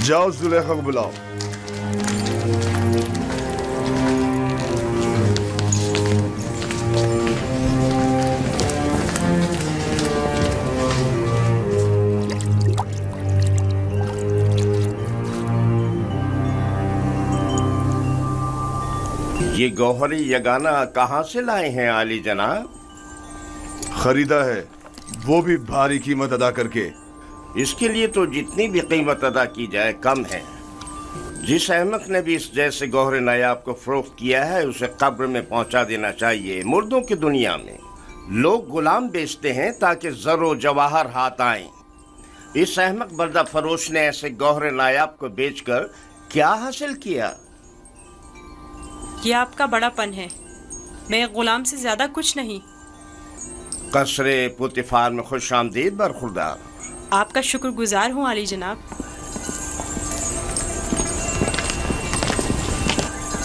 جاؤ زلیخا کو بلاؤ. یہ گوہری یگانہ کہاں سے لائے ہیں عالی جناب؟ خریدا ہے، وہ بھی بھاری قیمت ادا کر کے. اس کے لیے تو جتنی بھی قیمت ادا کی جائے کم ہے. جس احمق نے بھی اس جیسے گوہر نایاب کو فروخت کیا ہے اسے قبر میں پہنچا دینا چاہیے. مردوں کی دنیا میں لوگ غلام بیچتے ہیں تاکہ زر و جواہر ہاتھ آئیں. اس احمق بردہ فروش نے ایسے گوہر نایاب کو بیچ کر کیا حاصل کیا؟ یہ آپ کا بڑا پن ہے. میں ایک غلام سے زیادہ کچھ نہیں. قصر پوتیفار میں خوش آمدید برخوردار. آپ کا شکر گزار ہوں عالی جناب.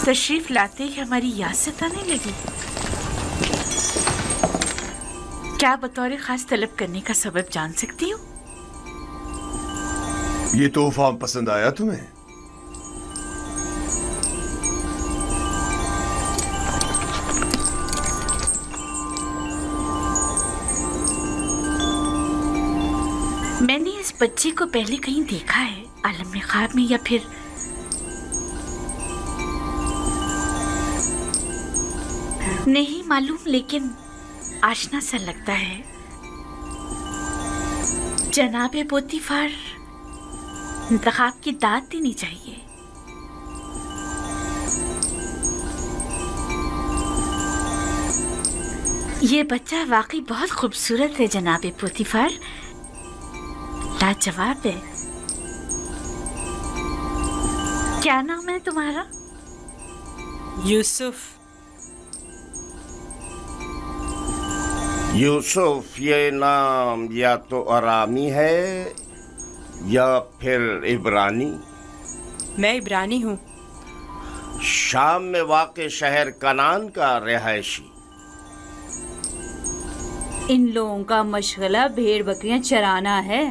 تشریف لاتے ہی ہماری یاد ستانے لگی. کیا بطور خاص طلب کرنے کا سبب جان سکتی ہوں؟ یہ تحفہ پسند آیا تمہیں؟ میں نے اس بچے کو پہلے کہیں دیکھا ہے، عالم خواب میں یا پھر نہیں معلوم، لیکن آشنا سا لگتا ہے. جناب پوتیفار، انتخاب کی داد دینی چاہیے. یہ بچہ واقعی بہت خوبصورت ہے جناب پوتیفار، لاجواب ہے. کیا نام ہے تمہارا؟ یوسف. یوسف یہ نام یا تو آرامی ہے یا پھر عبرانی. میں عبرانی ہوں. شام میں واقع شہر کنعان کا رہائشی. ان لوگوں کا مشغلہ بھیڑ بکریاں چرانا ہے.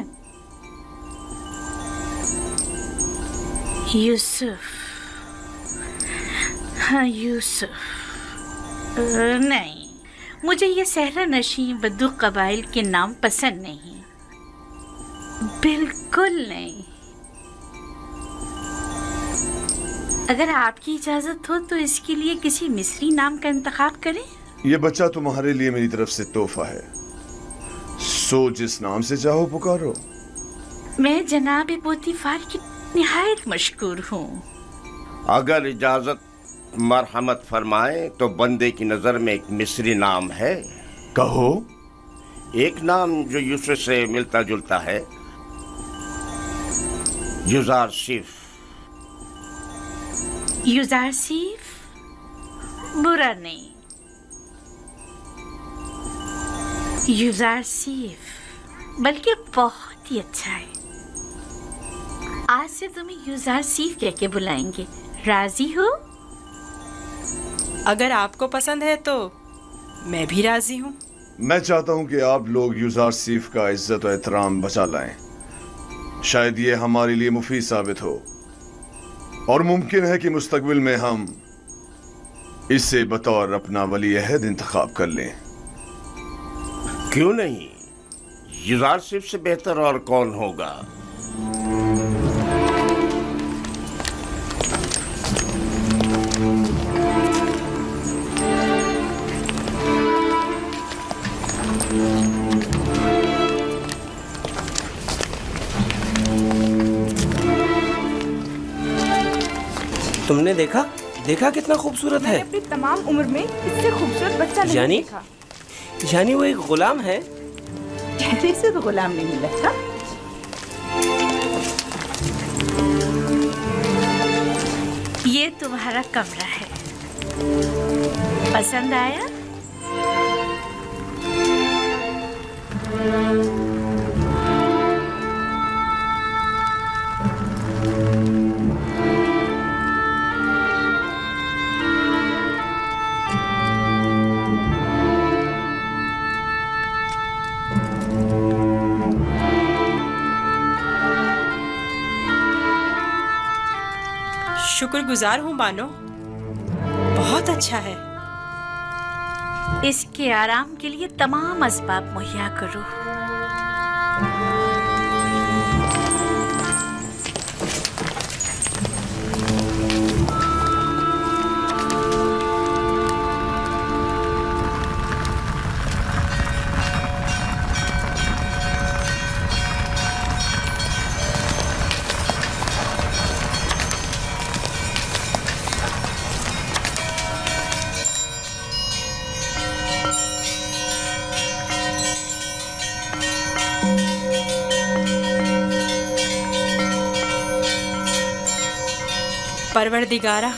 یوسف. ہاں یوسف. نہیں، مجھے یہ صحرا نشین بدو قبائل کے نام پسند نہیں، بالکل نہیں. اگر آپ کی اجازت ہو تو اس کے لیے کسی مصری نام کا انتخاب کریں. یہ بچہ تمہارے لیے میری طرف سے تحفہ ہے، سو جس نام سے چاہو پکارو. میں جناب پوتیفار کی نہایت مشکور ہوں. اگر اجازت مرحمت فرمائیں تو بندے کی نظر میں ایک مصری نام ہے. کہو. ایک نام جو یوسف سے ملتا جلتا ہے، یوزارسیف. یوزارسیف برا نہیں. یوزارسیف بلکہ بہت ہی اچھا ہے. آج سے تمہیں یوزارسیف کہہ کے بلائیں گے. راضی ہو؟ اگر آپ کو پسند ہے تو میں بھی راضی ہوں. میں چاہتا ہوں کہ آپ لوگ یوزارسیف کا عزت و احترام بچا لائیں. شاید یہ ہمارے لیے مفید ثابت ہو اور ممکن ہے کہ مستقبل میں ہم اسے بطور اپنا ولی عہد انتخاب کر لیں. کیوں نہیں؟ یوزارسیف سے بہتر اور کون ہوگا؟ تم نے دیکھا کتنا خوبصورت ہے. میں نے اپنی تمام عمر میں اس سے خوبصورت بچہ نہیں دیکھا. یعنی وہ ایک غلام ہے؟ چہرے سے تو غلام نہیں لگتا. یہ تمہارا کمرہ ہے، پسند آیا؟ शुक्रगुजार हूँ बानो, बहुत अच्छा है। इसके आराम के लिए तमाम असबाब मुहैया करो। परवरदिगारा,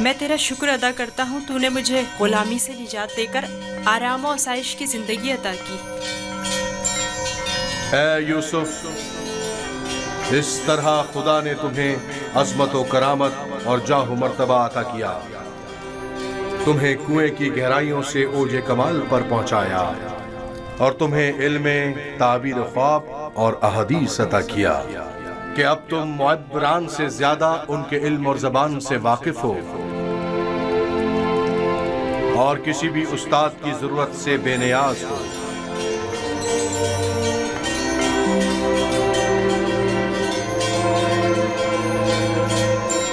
मैं तेरा शुक्र अदा करता हूँ, तूने मुझे गुलामी से निजात देकर आराम और आसाइश की जिंदगी अता की। ऐ यूसुफ, इस तरह खुदा ने तुम्हें अज़मत व करामत और जाह मर्तबा अता किया, तुम्हें कुएं की गहराइयों से ओजे कमाल पर पहुंचाया और तुम्हें इल्म ताबीर ख्वाब और अहदीस अता किया कि अब तुम मुअब्बरान से ज्यादा उनके इल्म और ज़बान से वाकिफ हो और किसी भी उस्ताद की जरूरत से बेनियाज हो।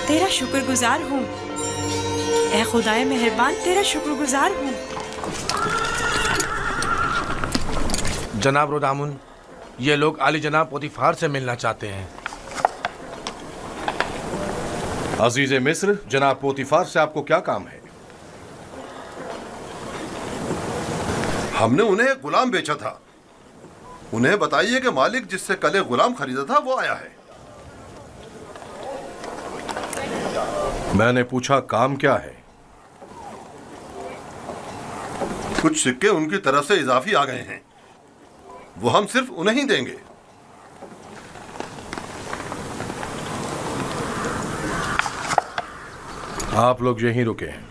तेरा शुक्रगुजार हूँ, ऐ खुदाए मेहरबान, तेरा शुक्रगुजार हूँ। जनाब रोदामुन, ये लोग आली जनाब पोतीफार से मिलना चाहते हैं। अजीज मिस्र, जनाब पोतीफार से आपको क्या काम है? हमने उन्हें एक गुलाम बेचा था। उन्हें बताइए कि मालिक जिससे कल एक गुलाम खरीदा था वो आया है। मैंने पूछा काम क्या है? कुछ सिक्के उनकी तरफ से इजाफी आ गए हैं, वो हम सिर्फ उन्हें ही देंगे। आप लोग यहीं रुके हैं।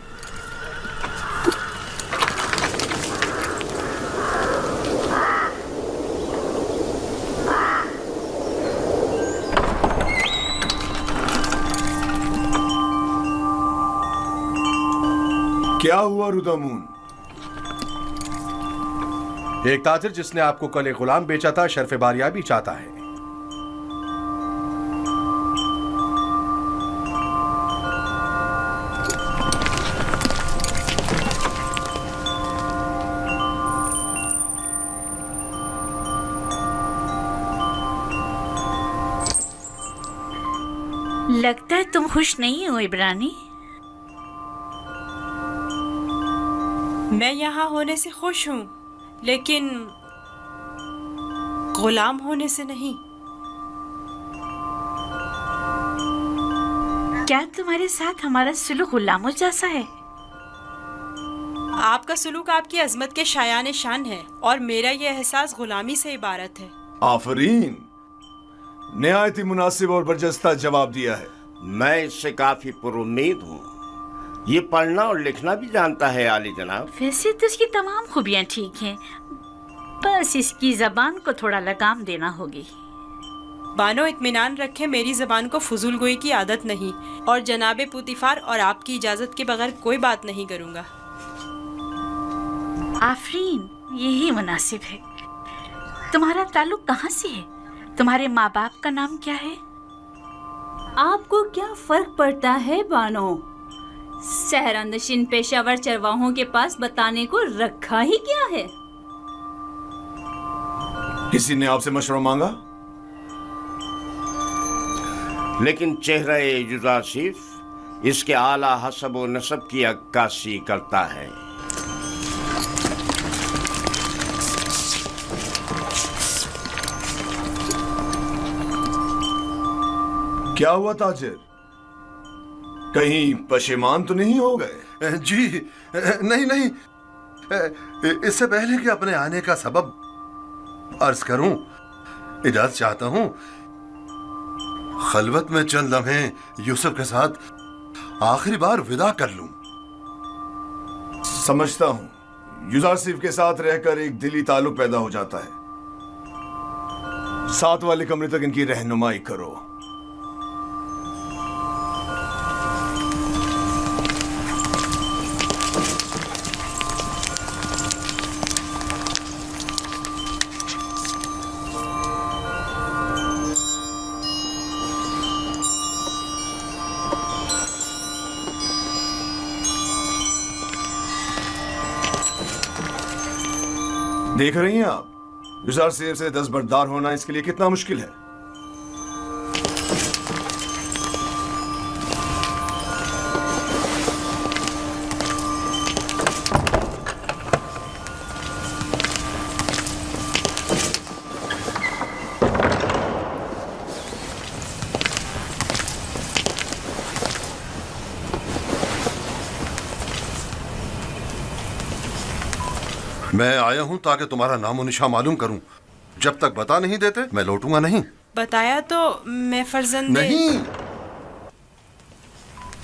क्या हुआ रुदामून? एक ताजिर जिसने आपको कल एक गुलाम बेचा था शर्फ बारियाबी चाहता है। लगता है तुम खुश नहीं हो इब्रानी। मैं यहाँ होने से खुश हूँ, लेकिन गुलाम होने से नहीं। क्या तुम्हारे साथ हमारा सुलूक गुलामों जैसा है? आपका सलूक आपकी अजमत के शायान शान है और मेरा ये एहसास गुलामी से इबारत है। आफरीन, निहायत ही मुनासिब और बरजस्ता जवाब दिया है। मैं इससे काफी पुरुम्मीद हूँ। ये पढ़ना और लिखना भी जानता है आली जनाब। वैसे तो इसकी तमाम खूबियाँ ठीक हैं, बस इसकी जबान को थोड़ा लगाम देना होगी। बानो, इत्मीनान रखें, मेरी जबान को फजूल गोई की आदत नहीं और जनाबे पुतिफार और आपकी इजाजत के बगैर कोई बात नहीं करूँगा। आफरीन, यही मुनासिब है। तुम्हारा ताल्लुक कहाँ से है? तुम्हारे माँ बाप का नाम क्या है? आपको क्या फर्क पड़ता है बानो? सहरानशीन पेशावर चरवाहों के पास बताने को रखा ही क्या है? किसी ने आपसे मशवरा मांगा? लेकिन चेहरा जुज़ासिफ इसके आला हसब व नसब की अक्कासी करता है। क्या हुआ ताजिर? कहीं पशेमान तो नहीं हो गए? जी नहीं नहीं, इससे पहले कि अपने आने का सबब अर्ज करूं, इजाजत चाहता हूं खलवत में चंद लम्हे यूसुफ के साथ आखिरी बार विदा कर लूं। समझता हूं, यूसुफ के साथ रहकर एक दिली ताल्लुक पैदा हो जाता है। साथ वाले कमरे तक इनकी रहनुमाई करो। دیکھ رہی ہیں آپ یوزار سیف سے دستبردار ہونا اس کے لیے کتنا مشکل ہے. میں آیا ہوں تاکہ تمہارا نام و نشان معلوم کروں. جب تک بتا نہیں دیتے میں لوٹوں گا نہیں. بتایا تو میں فرزند نہیں،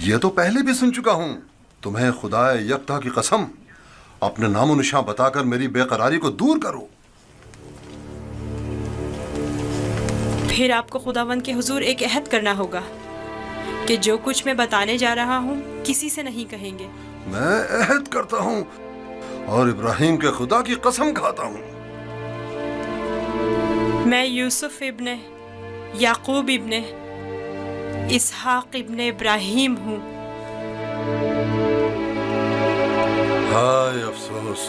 یہ تو پہلے بھی سن چکا ہوں. تمہیں خدا یکتا کی قسم اپنے نام و نشان بتا کر میری بے قراری کو دور کرو. پھر آپ کو خداوند کے حضور ایک عہد کرنا ہوگا کہ جو کچھ میں بتانے جا رہا ہوں کسی سے نہیں کہیں گے. میں عہد کرتا ہوں اور ابراہیم کے خدا کی قسم کھاتا ہوں. میں یوسف ابن یعقوب ابن اسحاق ابن ابراہیم ہوں. ہائے افسوس،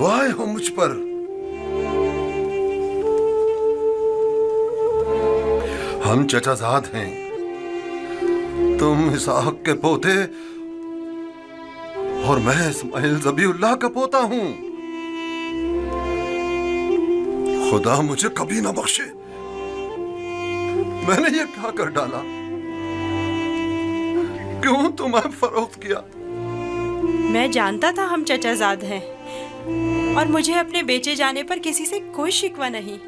وائے ہو مجھ پر. ہم چچا زاد ہیں، تم اسحاق کے پوتے اور میں اسماعیل ذبی اللہ کا پوتا ہوں. خدا مجھے کبھی نہ بخشے. میں نے یہ کیا کر ڈالا؟ کیوں تمہیں فروخت کیا؟ میں جانتا تھا ہم چچا زاد ہیں اور مجھے اپنے بیچے جانے پر کسی سے کوئی شکوہ نہیں.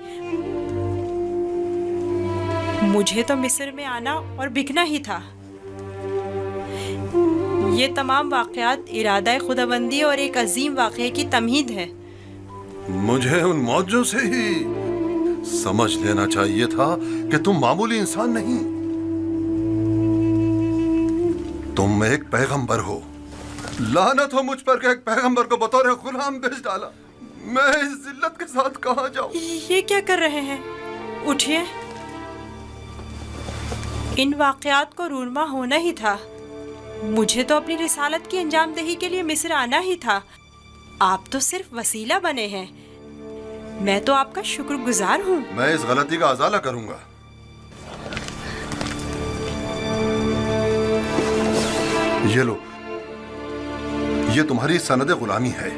مجھے تو مصر میں آنا اور بکنا ہی تھا. یہ تمام واقعات ارادہ خداوندی اور ایک عظیم واقعے کی تمہید ہے. مجھے ان موجوں سے ہی سمجھ لینا چاہیے تھا کہ تم معمولی انسان نہیں، تم ایک پیغمبر ہو. لعنت ہو مجھ پر کہ ایک پیغمبر کو بطور غلام بیچ ڈالا. میں اس ذلت کے ساتھ کہاں جاؤں؟ یہ کیا کر رہے ہیں؟ اٹھیے. ان واقعات کو رونما ہونا ہی تھا. مجھے تو اپنی رسالت کی انجام دہی کے لیے مصر آنا ہی تھا. آپ تو صرف وسیلہ بنے ہیں. میں تو آپ کا شکر گزار ہوں. میں اس غلطی کا ازالہ کروں گا. یہ لو، یہ تمہاری سند غلامی ہے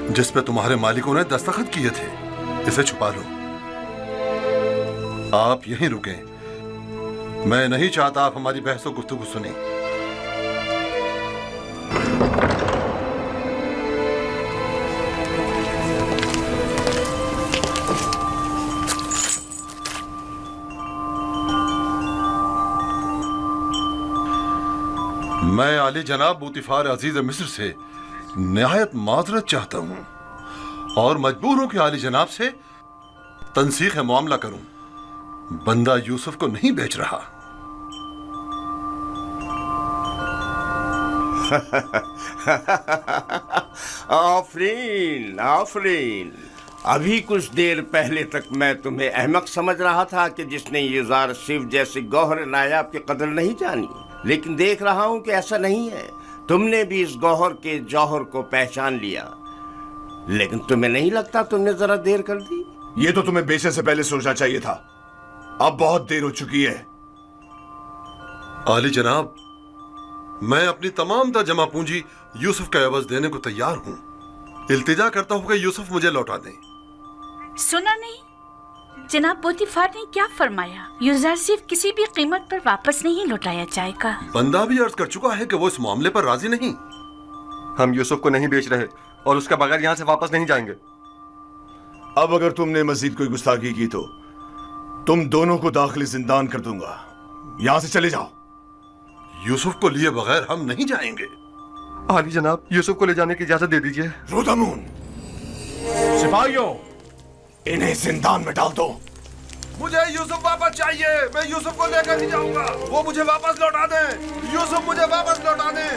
جس پہ تمہارے مالکوں نے دستخط کیے تھے. اسے چھپا لو. آپ یہیں رکیں. میں نہیں چاہتا آپ ہماری بحث و گفتگو سنیں. میں عالی جناب بوتیفار عزیز مصر سے نہایت معذرت چاہتا ہوں اور مجبور ہوں کہ عالی جناب سے تنسیخ معاملہ کروں. بندہ یوسف کو نہیں بیچ رہا. آفرین آفرین. ابھی کچھ دیر پہلے تک میں تمہیں احمق سمجھ رہا تھا کہ جس نے یوزار سیف جیسے گوہر نایاب کی قدر نہیں جانی، لیکن دیکھ رہا ہوں کہ ایسا نہیں ہے. تم نے بھی اس گوہر کے جوہر کو پہچان لیا. لیکن تمہیں نہیں لگتا تم نے ذرا دیر کر دی؟ یہ تو تمہیں بیچنے سے پہلے سوچنا چاہیے تھا. اب بہت دیر ہو چکی ہے. عالی جناب، میں اپنی تمام تر جمع پونجی یوسف کا عوض دینے کو تیار ہوں. التجا کرتا ہوں کہ یوسف مجھے لوٹا دیں. سنا نہیں جناب پوتیفار نے کیا فرمایا؟ یوزر صرف کسی بھی قیمت پر واپس نہیں لوٹایا جائے گا. بندہ بھی عرض کر چکا ہے کہ وہ اس معاملے پر راضی نہیں. ہم یوسف کو نہیں بیچ رہے اور اس کے بغیر یہاں سے واپس نہیں جائیں گے. اب اگر تم نے مزید کوئی گستاخی کی تو تم دونوں کو داخلی زندان کر دوں گا. یہاں سے چلے جاؤ. یوسف کو لیے بغیر ہم نہیں جائیں گے. عالی جناب، یوسف کو لے جانے کی اجازت دے دیجیے. رودامون، سپاہیوں، انہیں زندان میں ڈال دو. مجھے یوسف واپس چاہیے. میں یوسف کو لے کر نہیں جاؤں گا. وہ مجھے واپس لوٹا دیں. یوسف مجھے واپس لوٹا دیں.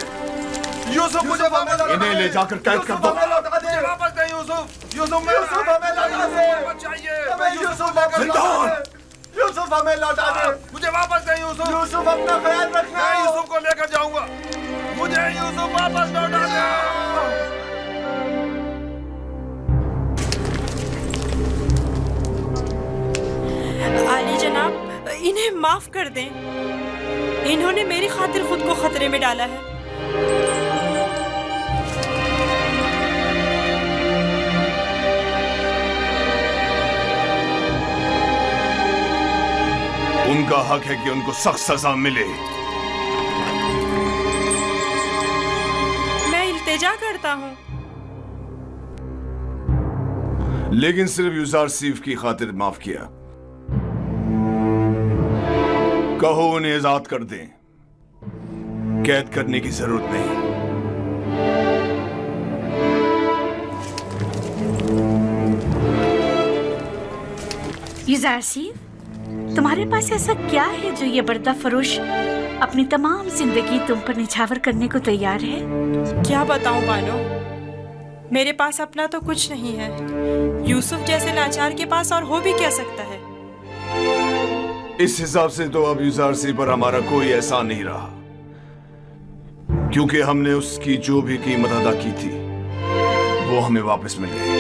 یوسف مجھے واپس لوٹا دیں. انہیں لے جا کر قید کر دو. مجھے واپس دیں یوسف. یوسف ہمیں لوٹا دیں. چاہیے. ہمیں یوسف لے کر لوٹا دیں. یوسف ہمیں لوٹا دیں. مجھے واپس دیں یوسف. یوسف اپنا خیال رکھنا. میں یوسف کو لے کر جاؤں گا. مجھے یوسف واپس لوٹا دیں. انہیں معاف کر دیں، انہوں نے میری خاطر خود کو خطرے میں ڈالا ہے۔ ان کا حق ہے کہ ان کو سخت سزا ملے۔ میں التجا کرتا ہوں۔ لیکن صرف یوزار سیف کی خاطر معاف کیا۔ کہو انہیں آزاد کر دیں، قید کرنے کی ضرورت نہیں۔ یوزار سیف، تمہارے پاس ایسا کیا ہے جو یہ بردہ فروش اپنی تمام زندگی تم پر نچھاور کرنے کو تیار ہے؟ کیا بتاؤں بانو، میرے پاس اپنا تو کچھ نہیں ہے۔ یوسف جیسے لاچار کے پاس اور ہو بھی کیا سکتا ہے؟ اس حساب سے تو اب یوزار سیف پر ہمارا کوئی احسان نہیں رہا، کیونکہ ہم نے اس کی جو بھی قیمت ادا کی تھی وہ ہمیں واپس مل گئی۔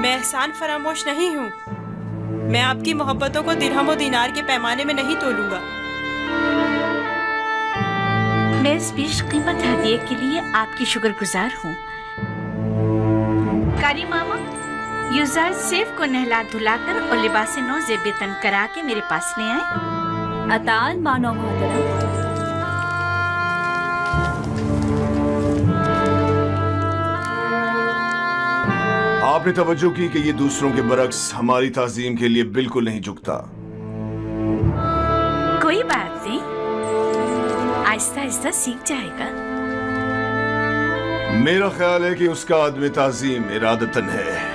میں احسان فراموش نہیں ہوں، میں آپ کی محبتوں کو درہم و دینار کے پیمانے میں نہیں تولوں گا۔ میں اس بیش قیمت ہدیے کے لیے آپ کی شکر گزار ہوں۔ کاری ماما، یوزار سیف کو نہلا دھلا کر اور لباس نو زیب تن کرا کے میرے پاس لے آئیں۔ اطاعت بانو محترم۔ آپ نے توجہ کی کہ یہ دوسروں کے برعکس ہماری تعظیم کے لیے بالکل نہیں جھکتا۔ کوئی بات نہیں، آہستہ آہستہ سیکھ جائے گا۔ میرا خیال ہے کہ اس کا عدم تعظیم ارادتاً ہے۔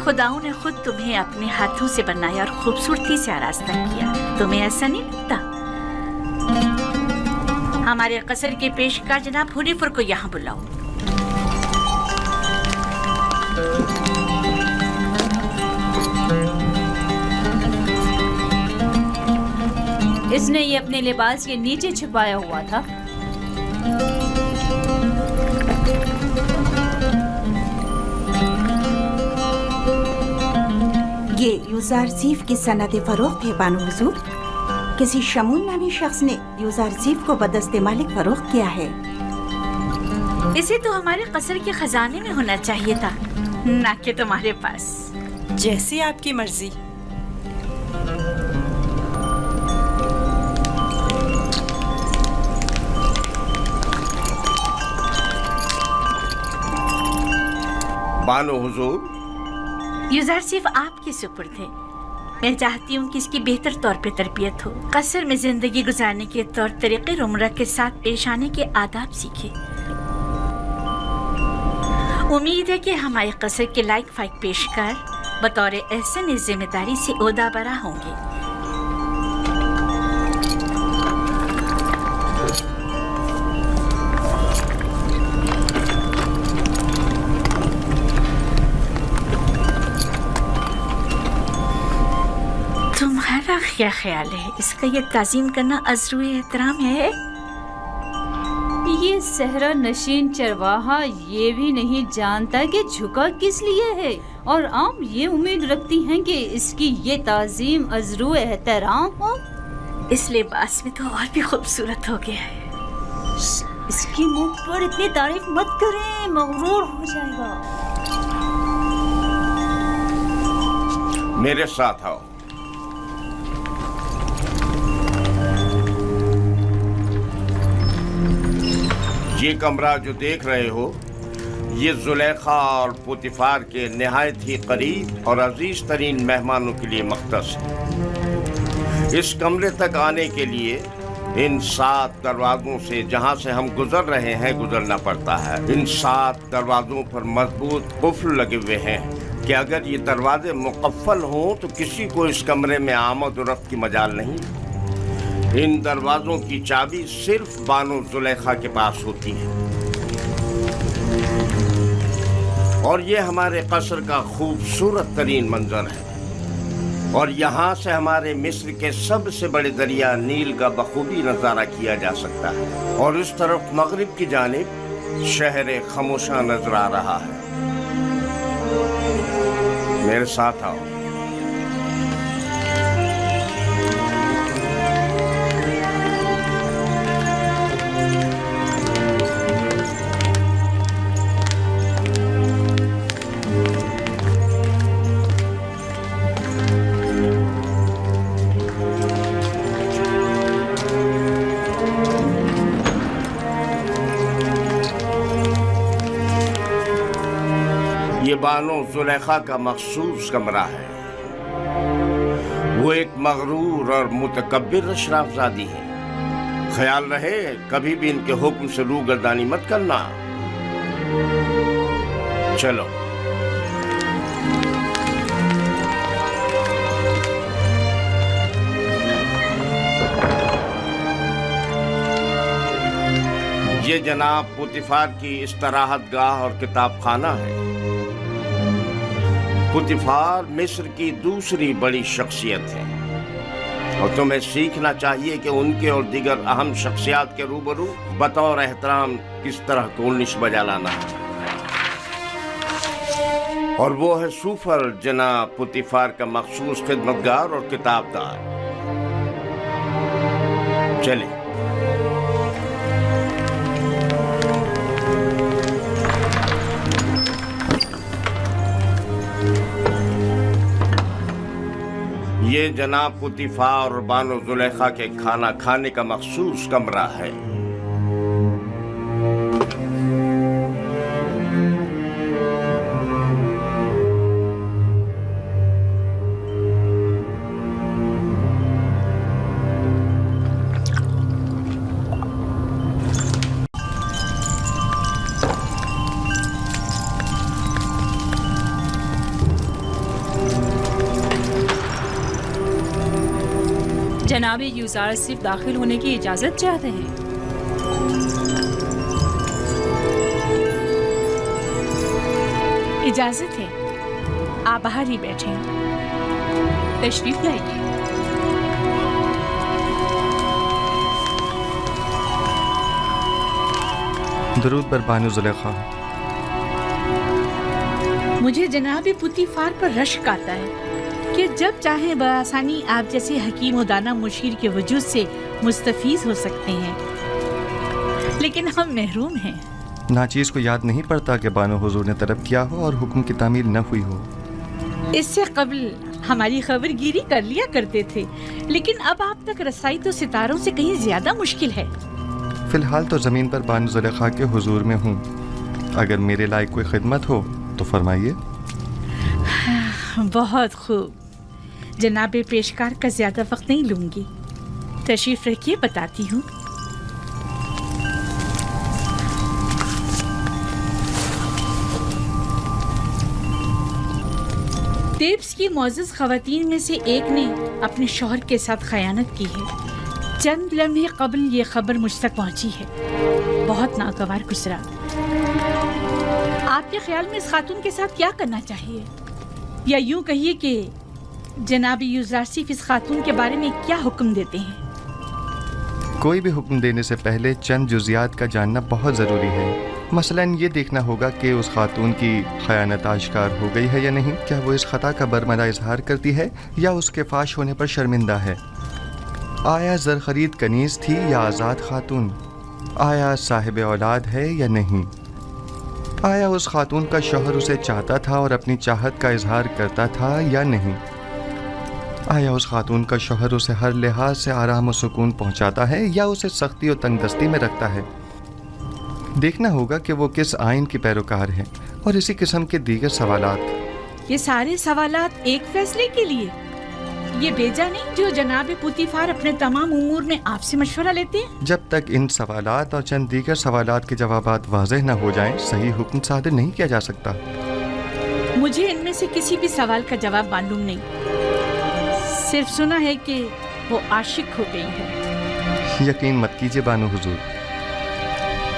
خداؤں نے خود تمہیں اپنے ہاتھوں سے بنایا اور خوبصورتی سے آراستہ کیا، تمہیں ایسا نہیں لگتا؟ ہمارے قصر کے پیشکار جناب ہنیفر کو یہاں بلاؤ۔ اس نے یہ اپنے لباس کے نیچے چھپایا ہوا تھا۔ یہ یوزار سیف کی صنعت فروخت ہے بانو حضور۔ کسی شمون نامی شخص نے یوزار سیف کو بدست مالک فروخت کیا ہے۔ اسے تو ہمارے قصر کے خزانے میں ہونا چاہیے تھا، نہ کہ تمہارے پاس۔ جیسی آپ کی مرضی۔ بانو حضور، یوزار صرف آپ کے سپرد ہے۔ میں چاہتی ہوں کہ اس کی بہتر طور پہ تربیت ہو، قصر میں زندگی گزارنے کے طور طریقے رومرہ کے ساتھ پیش آنے کے آداب سیکھے۔ امید ہے کہ ہمارے قصر کے لائق فائق پیشکار بطور احسن اس ذمہ داری سے عہدہ برا ہوں گے۔ تمہارا کیا خیال ہے؟ اس کا یہ تعظیم کرنا عذر احترام ہے؟ یہ صحرا نشین چرواہا یہ بھی نہیں جانتا کہ جھکا کس لیے ہے، اور عام یہ امید رکھتی ہیں کہ اس کی یہ تعظیم عذر احترام ہو۔ اس لباس میں تو اور بھی خوبصورت ہو گیا ہے۔ اس کی منہ پر اتنی تعریف مت کریں، مغرور ہو جائے گا۔ میرے ساتھ آؤ۔ یہ کمرہ جو دیکھ رہے ہو، یہ زلیخا اور پوتیفار کے نہایت ہی قریب اور عزیز ترین مہمانوں کے لیے مختص ہے۔ इस कमरे तक आने के लिए इन 7 दरवाजों से जहां से हम गुजर रहे हैं गुजरना पड़ता है। इन 7 दरवाजों पर मजबूत कुफ्ल लगे हुए हैं कि अगर ये दरवाजे मुकफ्फल हों तो किसी को इस कमरे में आमद और रफ्त की मजाल नहीं। इन दरवाजों की चाबी सिर्फ बानो जुलेखा के पास होती है। और ये हमारे कसर का खूबसूरत तरीन मंजर है और यहाँ से हमारे मिस्र के सबसे बड़े दरिया नील का बखूबी नज़ारा किया जा सकता है। और इस तरफ मगरिब की जानिब शहर खामोशा नजर आ रहा है। मेरे साथ आओ। ये बानो जुलेखा का मखसूस कमरा है। वो एक मगरूर और मुतकब्बिर अशराफजादी है। ख्याल रहे कभी भी इनके हुक्म से रूगर्दानी मत करना। चलो। ये जनाब पुतिफार की इस्तराहत गाह और किताब खाना है। पुतिफार मिस्र की दूसरी बड़ी शख्सियत है और तुम्हें सीखना चाहिए कि उनके और दीगर अहम शख्सियात के रूबरू बतौर एहतराम किस तरह कोल्निश बजा लाना है। और वो है सूफर जनाब पुतिफार का मखसूस खिदमतगार और किताबदार। चले। ये जनाब पुतिफार और बानो जुलेखा के खाना खाने का मखसूस कमरा है। जनाब यूज़ार सिर्फ दाखिल होने की इजाज़त चाहते हैं। इजाज़त है, आप बाहर ही बैठे। तशरीफ लाइए। दरूद बर बानो जुलेखा। मुझे जनाब पुतिफार पर रश्क आता है कि जब चाहे बआसानी आप जैसे हकीम व दाना मुशीर के वजूद से मुस्तफीज हो सकते हैं, लेकिन हम महरूम हैं। नाचीज़ को याद नहीं पड़ता कि बानो हुजूर ने तलब किया हो और हुक्म की तामील न हुई हो। इससे कबल हमारी खबरगिरी कर लिया करते थे, लेकिन अब आप तक रसाई तो सितारों से कहीं ज्यादा मुश्किल है। फिलहाल तो ज़मीन पर बानो जुलेखा के हुजूर में हूँ। अगर मेरे लायक कोई खिदमत हो तो फरमाइए। बहुत खूब जनाब पेशकार का ज्यादा वक्त नहीं लूंगी। तशरीफ रखिए, बताती हूँ। तेब्स की मोअज़्ज़ज़ ख़वातीन में से एक ने अपने शौहर के साथ खयानत की है। चंद लम्हे कबल ये खबर मुझ तक पहुंची है। बहुत नागवार गुजरा। आपके ख्याल में इस खातून के साथ क्या करना चाहिए, या यूं कहिए कि जनाब यूज़ारसीफ इस खातून के बारे में क्या हुक्म देते हैं? कोई भी हुक्म देने से पहले चंद जुज़ियात का जानना बहुत ज़रूरी है। मसलन ये देखना होगा कि उस खातून की खयानत आश्कार हो गई है या नहीं। क्या वो इस खता का बरमदा इजहार करती है या उसके फाश होने पर शर्मिंदा है? आया ज़र खरीद कनीज़ थी या आज़ाद खातून? आया साहिब औलाद है या नहीं? आया उस खातून का शौहर उसे चाहता था और अपनी चाहत का इजहार करता था या नहीं? आया उस खातून का शौहर उसे हर लिहाज से आराम और सुकून पहुंचाता है या उसे सख्ती और तंगदस्ती में रखता है? देखना होगा कि वो किस आइन की पैरोकार है और इसी किस्म के दीगर सवालात। ये सारे सवालात एक फैसले के लिए, ये बेजा नहीं जो जनाब पुतीफार अपने तमाम उमूर में आपसे मशवरा लेते हैं? जब तक इन सवालात और चंद दीगर सवालात के जवाबात वाज़ेह न हो जाएं, सही हुक्म सादर नहीं किया जा सकता। मुझे इनमें से किसी भी सवाल का जवाब मालूम नहीं, सिर्फ सुना है कि वो आशिक हो गई है। यकीन मत कीजिए बानो हुजूर,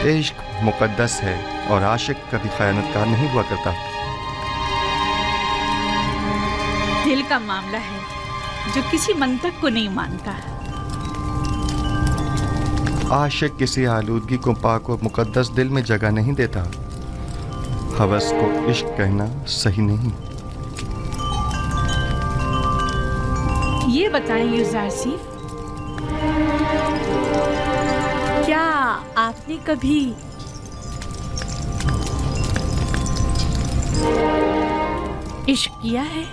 इश्क मुकद्दस है और आशिक कभी खयानतकार नहीं हुआ करता। दिल का मामला है जो किसी मंतक को नहीं मानता। आशिक किसी आलूदगी को पाक और मुकद्दस दिल में जगह नहीं देता। हवस को इश्क कहना सही नहीं। ये बताएं युज़ारसीफ, क्या आपने कभी इश्क किया है?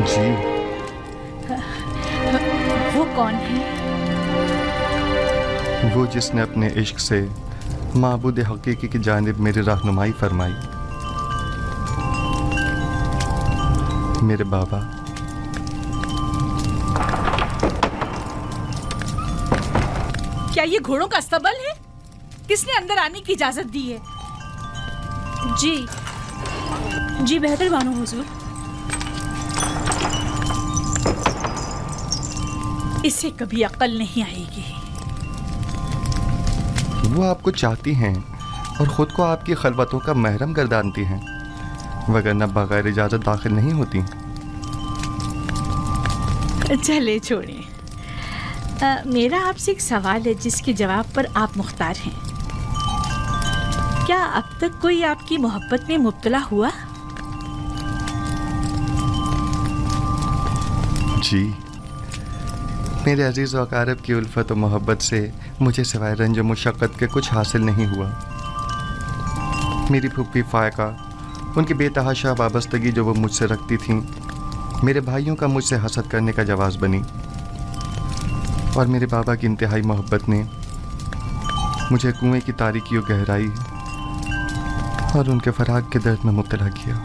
जी। वो कौन है? वो जिसने अपने इश्क से माबूद हकीकी की जानिब मेरी रहनुमाई फरमाई, मेरे बाबा। क्या ये घोड़ों का अस्तबल है? किसने अंदर आने की इजाजत दी है? जी बेहतर बानो हुजूर। इसे कभी अक्ल नहीं आएगी। वो आपको चाहती हैं और ख़ुद को आपकी खलवतों का महरम गर्दानती हैं, वगरना बगैर इजाज़त दाखिल नहीं होती। चले छोड़िए। मेरा आपसे एक सवाल है जिसके जवाब पर आप मुख्तार हैं। क्या अब तक कोई आपकी मोहब्बत में मुब्तला हुआ? जी, मेरे अजीज़ व अकारब की उल्फत और मोहब्बत से मुझे सिवाय रंज और मुशक्क़त के कुछ हासिल नहीं हुआ। मेरी फूफी फ़ायका, उनकी बेतहाशा वाबस्तगी जो वो मुझसे रखती थीं, मेरे भाइयों का मुझसे हसद करने का जवाज़ बनी, और मेरे बाबा की इंतहाई मोहब्बत ने मुझे कुएं की तारीकी और गहराई और उनके फराग के दर्द में मुब्तला किया।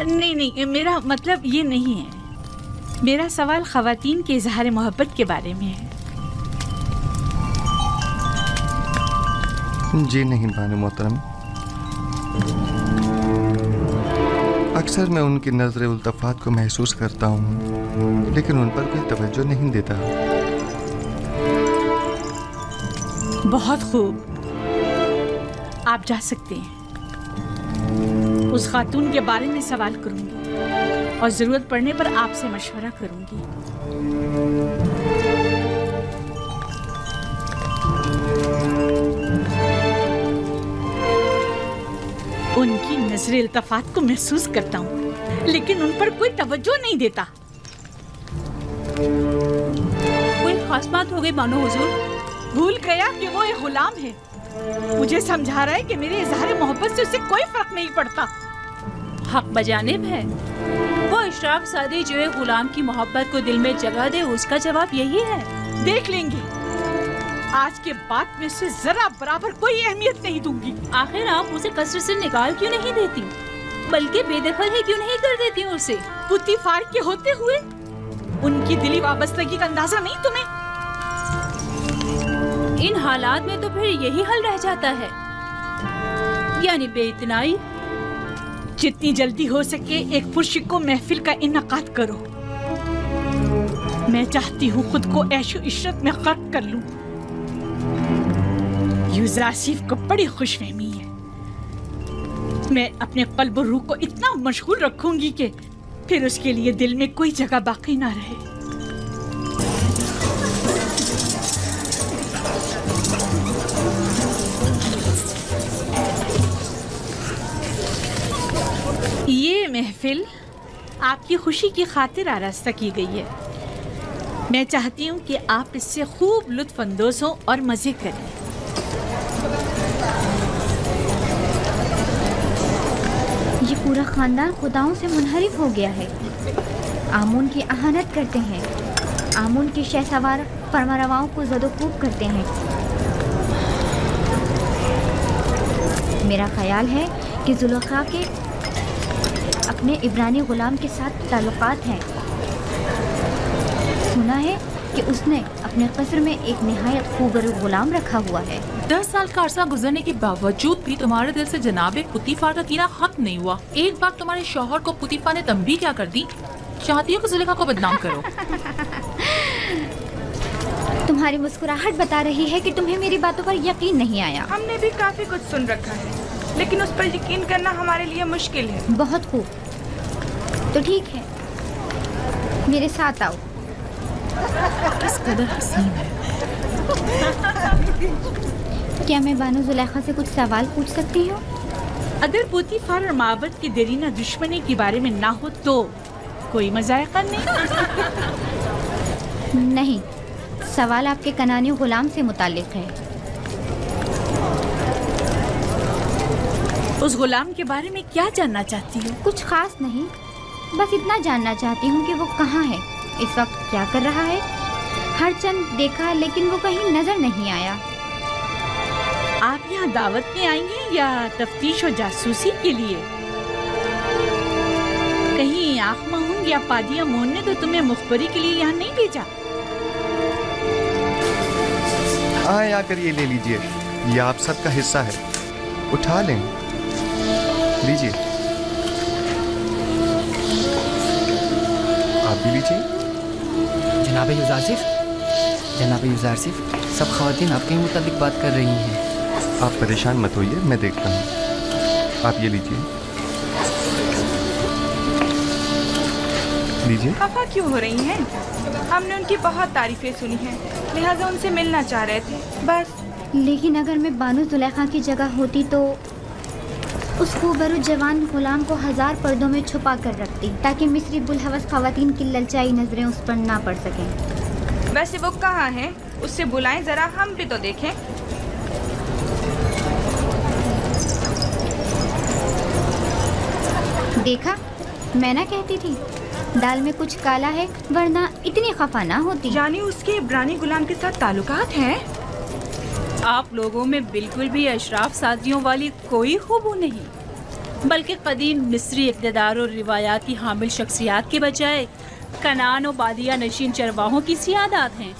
नहीं, मेरा मतलब ये नहीं है। मेरा सवाल ख़वातीन के इज़हार मोहब्बत के बारे में है। जी नहीं बानो मोहतरम, अक्सर मैं उनकी नज़र उल्तफ़ात को महसूस करता हूँ, लेकिन उन पर कोई तवज्जो नहीं देता। बहुत खूब, आप जा सकते हैं। उस खातून के बारे में सवाल करूंगी और ज़रूरत पड़ने पर आपसे मशवरा करूंगी। उनकी नजर इल्तफात को महसूस करता हूँ, लेकिन उन पर कोई तवज्जो नहीं देता। कोई खास बात हो गई बानो हुजूर? भूल गया कि वो एक गुलाम है। मुझे समझा रहा है कि मेरे इज़हार मोहब्बत से उसे कोई फर्क नहीं पड़ता। हक बजानिब है। वो इशराक सादी जो है गुलाम की मोहब्बत को दिल में जगह दे, उसका जवाब यही है। देख लेंगे। आज के बाद में उसे जरा बराबर कोई अहमियत नहीं दूंगी। आखिर आप उसे कसरत से निकाल क्यों नहीं देती, बल्कि बेदखल ही क्यों नहीं कर देती उसे? पुतीफार के होते हुए उनकी दिली वाबस्तगी का अंदाजा नहीं तुम्हें? इन हालात में तो फिर यही हल रह जाता है, यानी बेइतनाई। जितनी जल्दी हो सके एक पुरशिको महफिल का इनकाद करो। मैं चाहती हूँ खुद को ऐशो इशरत में गर्क कर लूं। युज़ारसीफ को बड़ी खुशफहमी है। मैं अपने क़ल्ब और रूह को इतना मशगूल रखूंगी कि फिर उसके लिए दिल में कोई जगह बाकी ना रहे। ये महफिल आपकी खुशी की खातिर आरास्ता की गई है। मैं चाहती हूँ कि आप इससे खूब लुत्फ़ अंदोज़ हों और मज़े करें। ये पूरा खानदान खुदाओं से मुनहरिफ हो गया है। आमून की अहानत करते हैं, आमून के शहसवार फरमारवाओं को ज़दोकूब करते हैं। मेरा ख्याल है कि जुलेखा के अपने इब्रानी गुलाम के साथ ताल्लुकात हैं। सुना है कि उसने अपने कस्र में एक निहायत खूबरू गुलाम रखा हुआ है। 10 साल का अरसा गुजरने के बावजूद भी तुम्हारे दिल से जनाब पुतीफार का कीना खत्म नहीं हुआ। एक बार तुम्हारे शौहर को पुतीफार ने तंबीह क्या कर दी, चाहती हो कि जुलेखा को बदनाम करो। तुम्हारी मुस्कुराहट बता रही है कि तुम्हें मेरी बातों पर यकीन नहीं आया। हमने भी काफी कुछ सुन रखा है, लेकिन उस पर यकीन करना हमारे लिए मुश्किल है। बहुत खूब, तो ठीक है, मेरे साथ आओ। किस कदर हसीन है। क्या मैं बानो जुलेखा से कुछ सवाल पूछ सकती हूँ? अगर पुतीफार और माबद की देरीना दुश्मनी के बारे में ना हो तो कोई मजायका नहीं। नहीं, सवाल आपके कनानी गुलाम से मुतालिक है। उस गुलाम के बारे में क्या जानना चाहती हो? कुछ खास नहीं, बस इतना जानना चाहती हूँ कि वो कहाँ है, इस वक्त क्या कर रहा है। हर चंद देखा लेकिन वो कहीं नजर नहीं आया। आप यहाँ दावत में आएंगे या तफ्तीश और जासूसी के लिए? कहीं आँख माहून या पादिया मोहन ने तो तुम्हें मुखबरी के लिए यहाँ नहीं भेजा? आए आकर ये ले लीजिए, ये आप सबका हिस्सा है, उठा लें, लीजिए। आप भी लीजिए। जनाब यूज़ारसिफ, जनाब यूज़ारसिफ, सब ख़वातीन आपके मुताबिक बात कर रही हैं। आप परेशान मत होइए, मैं देखता हूँ। आप ये लीजिए, लीजिए। खफा क्यों हो रही हैं? हमने उनकी बहुत तारीफें सुनी हैं, लिहाजा उनसे मिलना चाह रहे थे, बस। लेकिन अगर मैं बानो जुलेखा की जगह होती तो उस खूबरू जवान गुलाम को 1000 पर्दों में छुपा कर रखती, ताकि मिस्री बुलहवस ख़वातीन की ललचाई नजरें उस पर ना पड़ सकें। वैसे वो कहाँ है? उससे बुलाएं जरा, हम भी तो देखें। देखा, मैं ना कहती थी दाल में कुछ काला है, वरना इतनी खफा ना होती। यानी उसके इब्रानी गुलाम के साथ ताल्लुकात हैं? आप लोगों में बिल्कुल भी अशराफ सादियों वाली कोई खूबू नहीं, बल्कि कदीम मिस्री इक़्तिदार और रिवायात की हामिल शख्सियात के बजाय कनान और बादिया नशीन चरवाहों की सियादात हैं।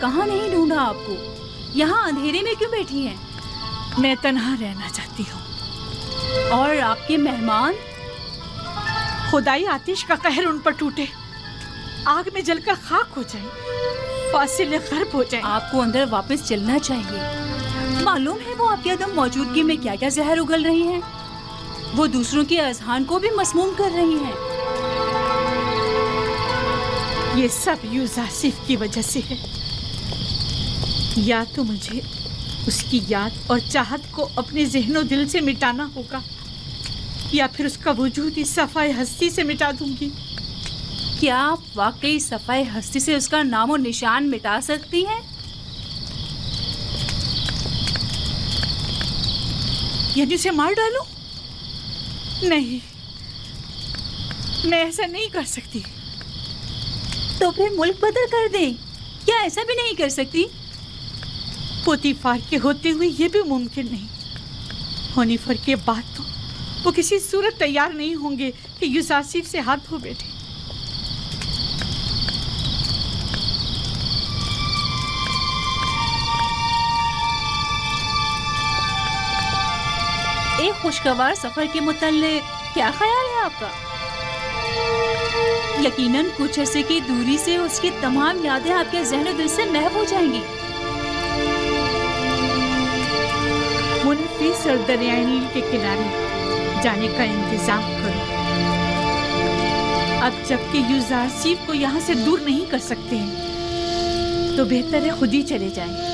कहाँ नहीं ढूंढा आपको? यहाँ अंधेरे में क्यों बैठी हैं? मैं तन्हा रहना चाहती हूँ। और आपके मेहमान? खुदाई आतिश का कहर उन पर टूटे, आग में जलकर खाक हो जाए, फासिले गर्ब हो जाए। आपको अंदर वापस चलना चाहिए। मालूम है वो आपकी अदम मौजूदगी में क्या क्या जहर उगल रही हैं। वो दूसरों के अज़हान को भी मसमूम कर रही हैं। ये सब यूज़ारसिफ की वजह से है। या तो मुझे उसकी याद और चाहत को अपने ज़हनो दिल से मिटाना होगा, या फिर उसका वजूद इस सफ़ाए हस्ती से मिटा दूंगी। क्या आप वाकई सफ़ाए हस्ती से उसका नाम और निशान मिटा सकती हैं? यानी उसे मार डालूं? नहीं, मैं ऐसा नहीं कर सकती। तो फिर मुल्क बदल कर दें। क्या ऐसा भी नहीं कर सकती? पुतीफार के होते हुए ये भी मुमकिन नहीं। होनीफर के बाद तो वो किसी सूरत तैयार नहीं होंगे कि यूज़ारसिफ से हाथ धो बैठे। एक खुशगवार सफर के मुताल्लिक क्या ख्याल है आपका? यकीनन कुछ अरसे की दूरी से उसकी तमाम यादें आपके ज़हन दिल से महव हो जाएंगी। मुनफिस और दरियाई नील के किनारे जाने का इंतजाम करो। अब जबकि यूजारसीफ को यहाँ से दूर नहीं कर सकते हैं, तो बेहतर है खुद ही चले जाएं।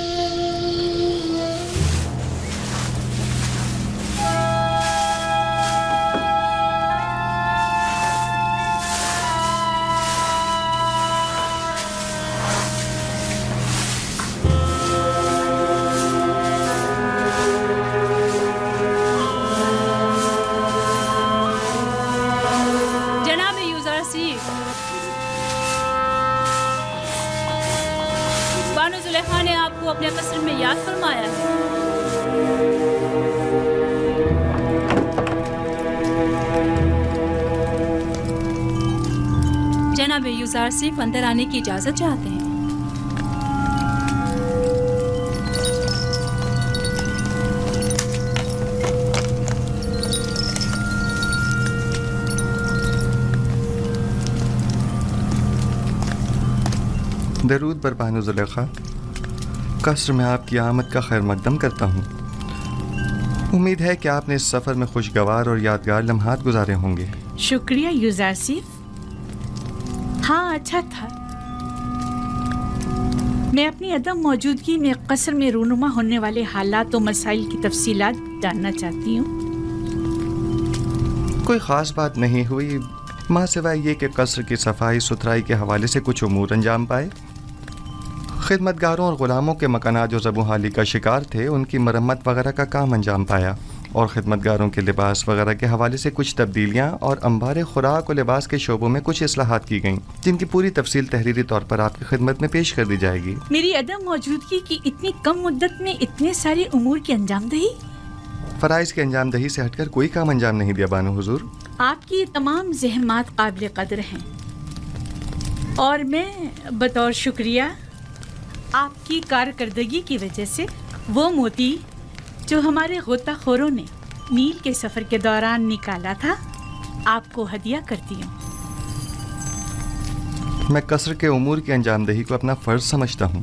बानो जुलेखा ने आपको अपने कस्र में याद फरमाया है। जनाब यूजारसीफ अंदर आने की इजाजत चाहते हैं। दरूद बर बानो जुलेखा, कस्र में आपकी आमद का खैर मकदम करता हूँ। उम्मीद है कि आपने इस सफ़र में खुशगवार और यादगार लम्हात गुजारे होंगे। शुक्रिया यूजारसीफ। हाँ, अच्छा था। मैं अपनी अदम मौजूदगी में कस्र में रूनुमा होने वाले हालात और मसाइल की तफसीलात जानना चाहती हूँ। कोई ख़ास बात नहीं हुई, माँ सिवाय ये कि कस्र की सफाई सुथराई के हवाले से कुछ उमूर अंजाम पाए। खिदमतगारों और ग़ुलामों के मकानात जो ज़बू हाली का शिकार थे, उनकी मरम्मत वगैरह का काम अंजाम पाया, और खिदमतगारों के लिबास वगैरह के हवाले से कुछ तब्दीलियाँ और अंबार खुराक और लिबास के शोबों में कुछ इस्लाहात की गईं, जिनकी पूरी तफसील तहरीरी तौर पर आपकी खिदमत में पेश कर दी जाएगी। मेरी अदम मौजूदगी की इतनी कम मुद्दत में इतने सारे उमूर की अंजामदही? फ़राइज़ की अंजामदही से हटकर कोई काम अंजाम नहीं दिया बानो हुजूर। आपकी तमाम ज़हमात काबिल कदर हैं, और मैं बतौर शुक्रिया आपकी कारकर्दगी की वजह से वो मोती जो हमारे गोताखोरों ने नील के सफ़र के दौरान निकाला था, आपको हदिया करती हूँ। मैं कस्र के उमूर की अंजामदही को अपना फ़र्ज़ समझता हूँ,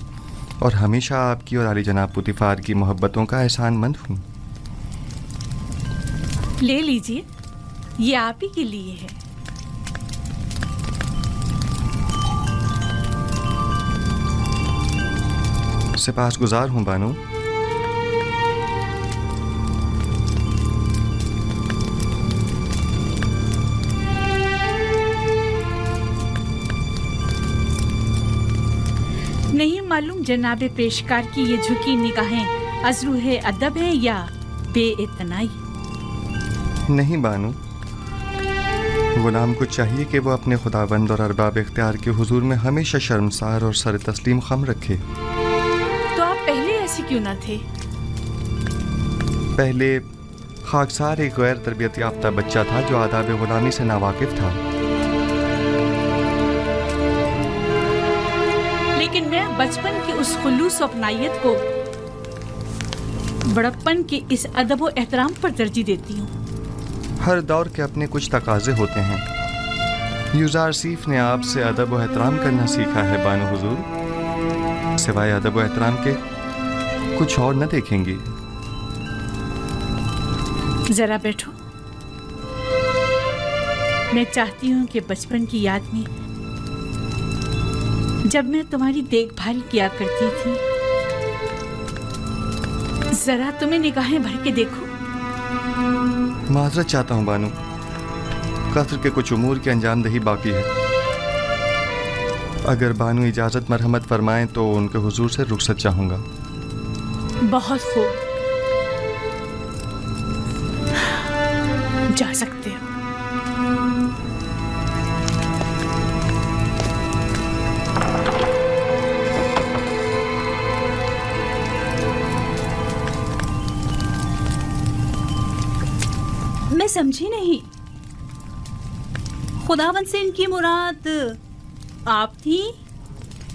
और हमेशा आपकी और आली जनाब पुतिफार की मोहब्बतों का एहसानमंद हूँ। ले लीजिए, ये आप ही के लिए है। सिपासगुजार हूँ बानो। नहीं मालूम जनाबे पेशकार की ये झुकी निगाहें अज़रूहे अदब हैं या बेइतनाई? नहीं बानो, गुलाम को चाहिए कि वो अपने खुदाबंद और अरबाब इख्तियार के हुजूर में हमेशा शर्मसार और सर तस्लीम खम रखे। तो आप पहले ऐसे क्यों ना थे? पहले खाकसार एक गैर तरबियत याफ्ता बच्चा था जो आदाब गुलामी से नावाकिफ था। लेकिन मैं बचपन की उस खुलूस और अपनाइयत को बड़प्पन के इस अदब और एहतराम पर तरजीह देती हूँ। हर दौर के अपने कुछ तकाजे होते हैं। यूजारसीफ ने आपसे अदब व एहतराम करना सीखा है बानो हुजूर। सिवाय अदब व एहतराम के कुछ और न देखेंगी। जरा बैठो। मैं चाहती हूँ कि बचपन की याद में जब मैं तुम्हारी देखभाल किया करती थी, जरा तुम्हें निगाहें भर के देखो। माजरत चाहता हूँ बानो, कस्र के कुछ उमूर की अंजामदही बाकी है। अगर बानो इजाज़त मरहमत फरमाएं तो उनके हुजूर से रुखसत चाहूँगा। बहुत खूब, जा सकते हो। मैं समझी नहीं, खुदावंद से इनकी मुराद आप थी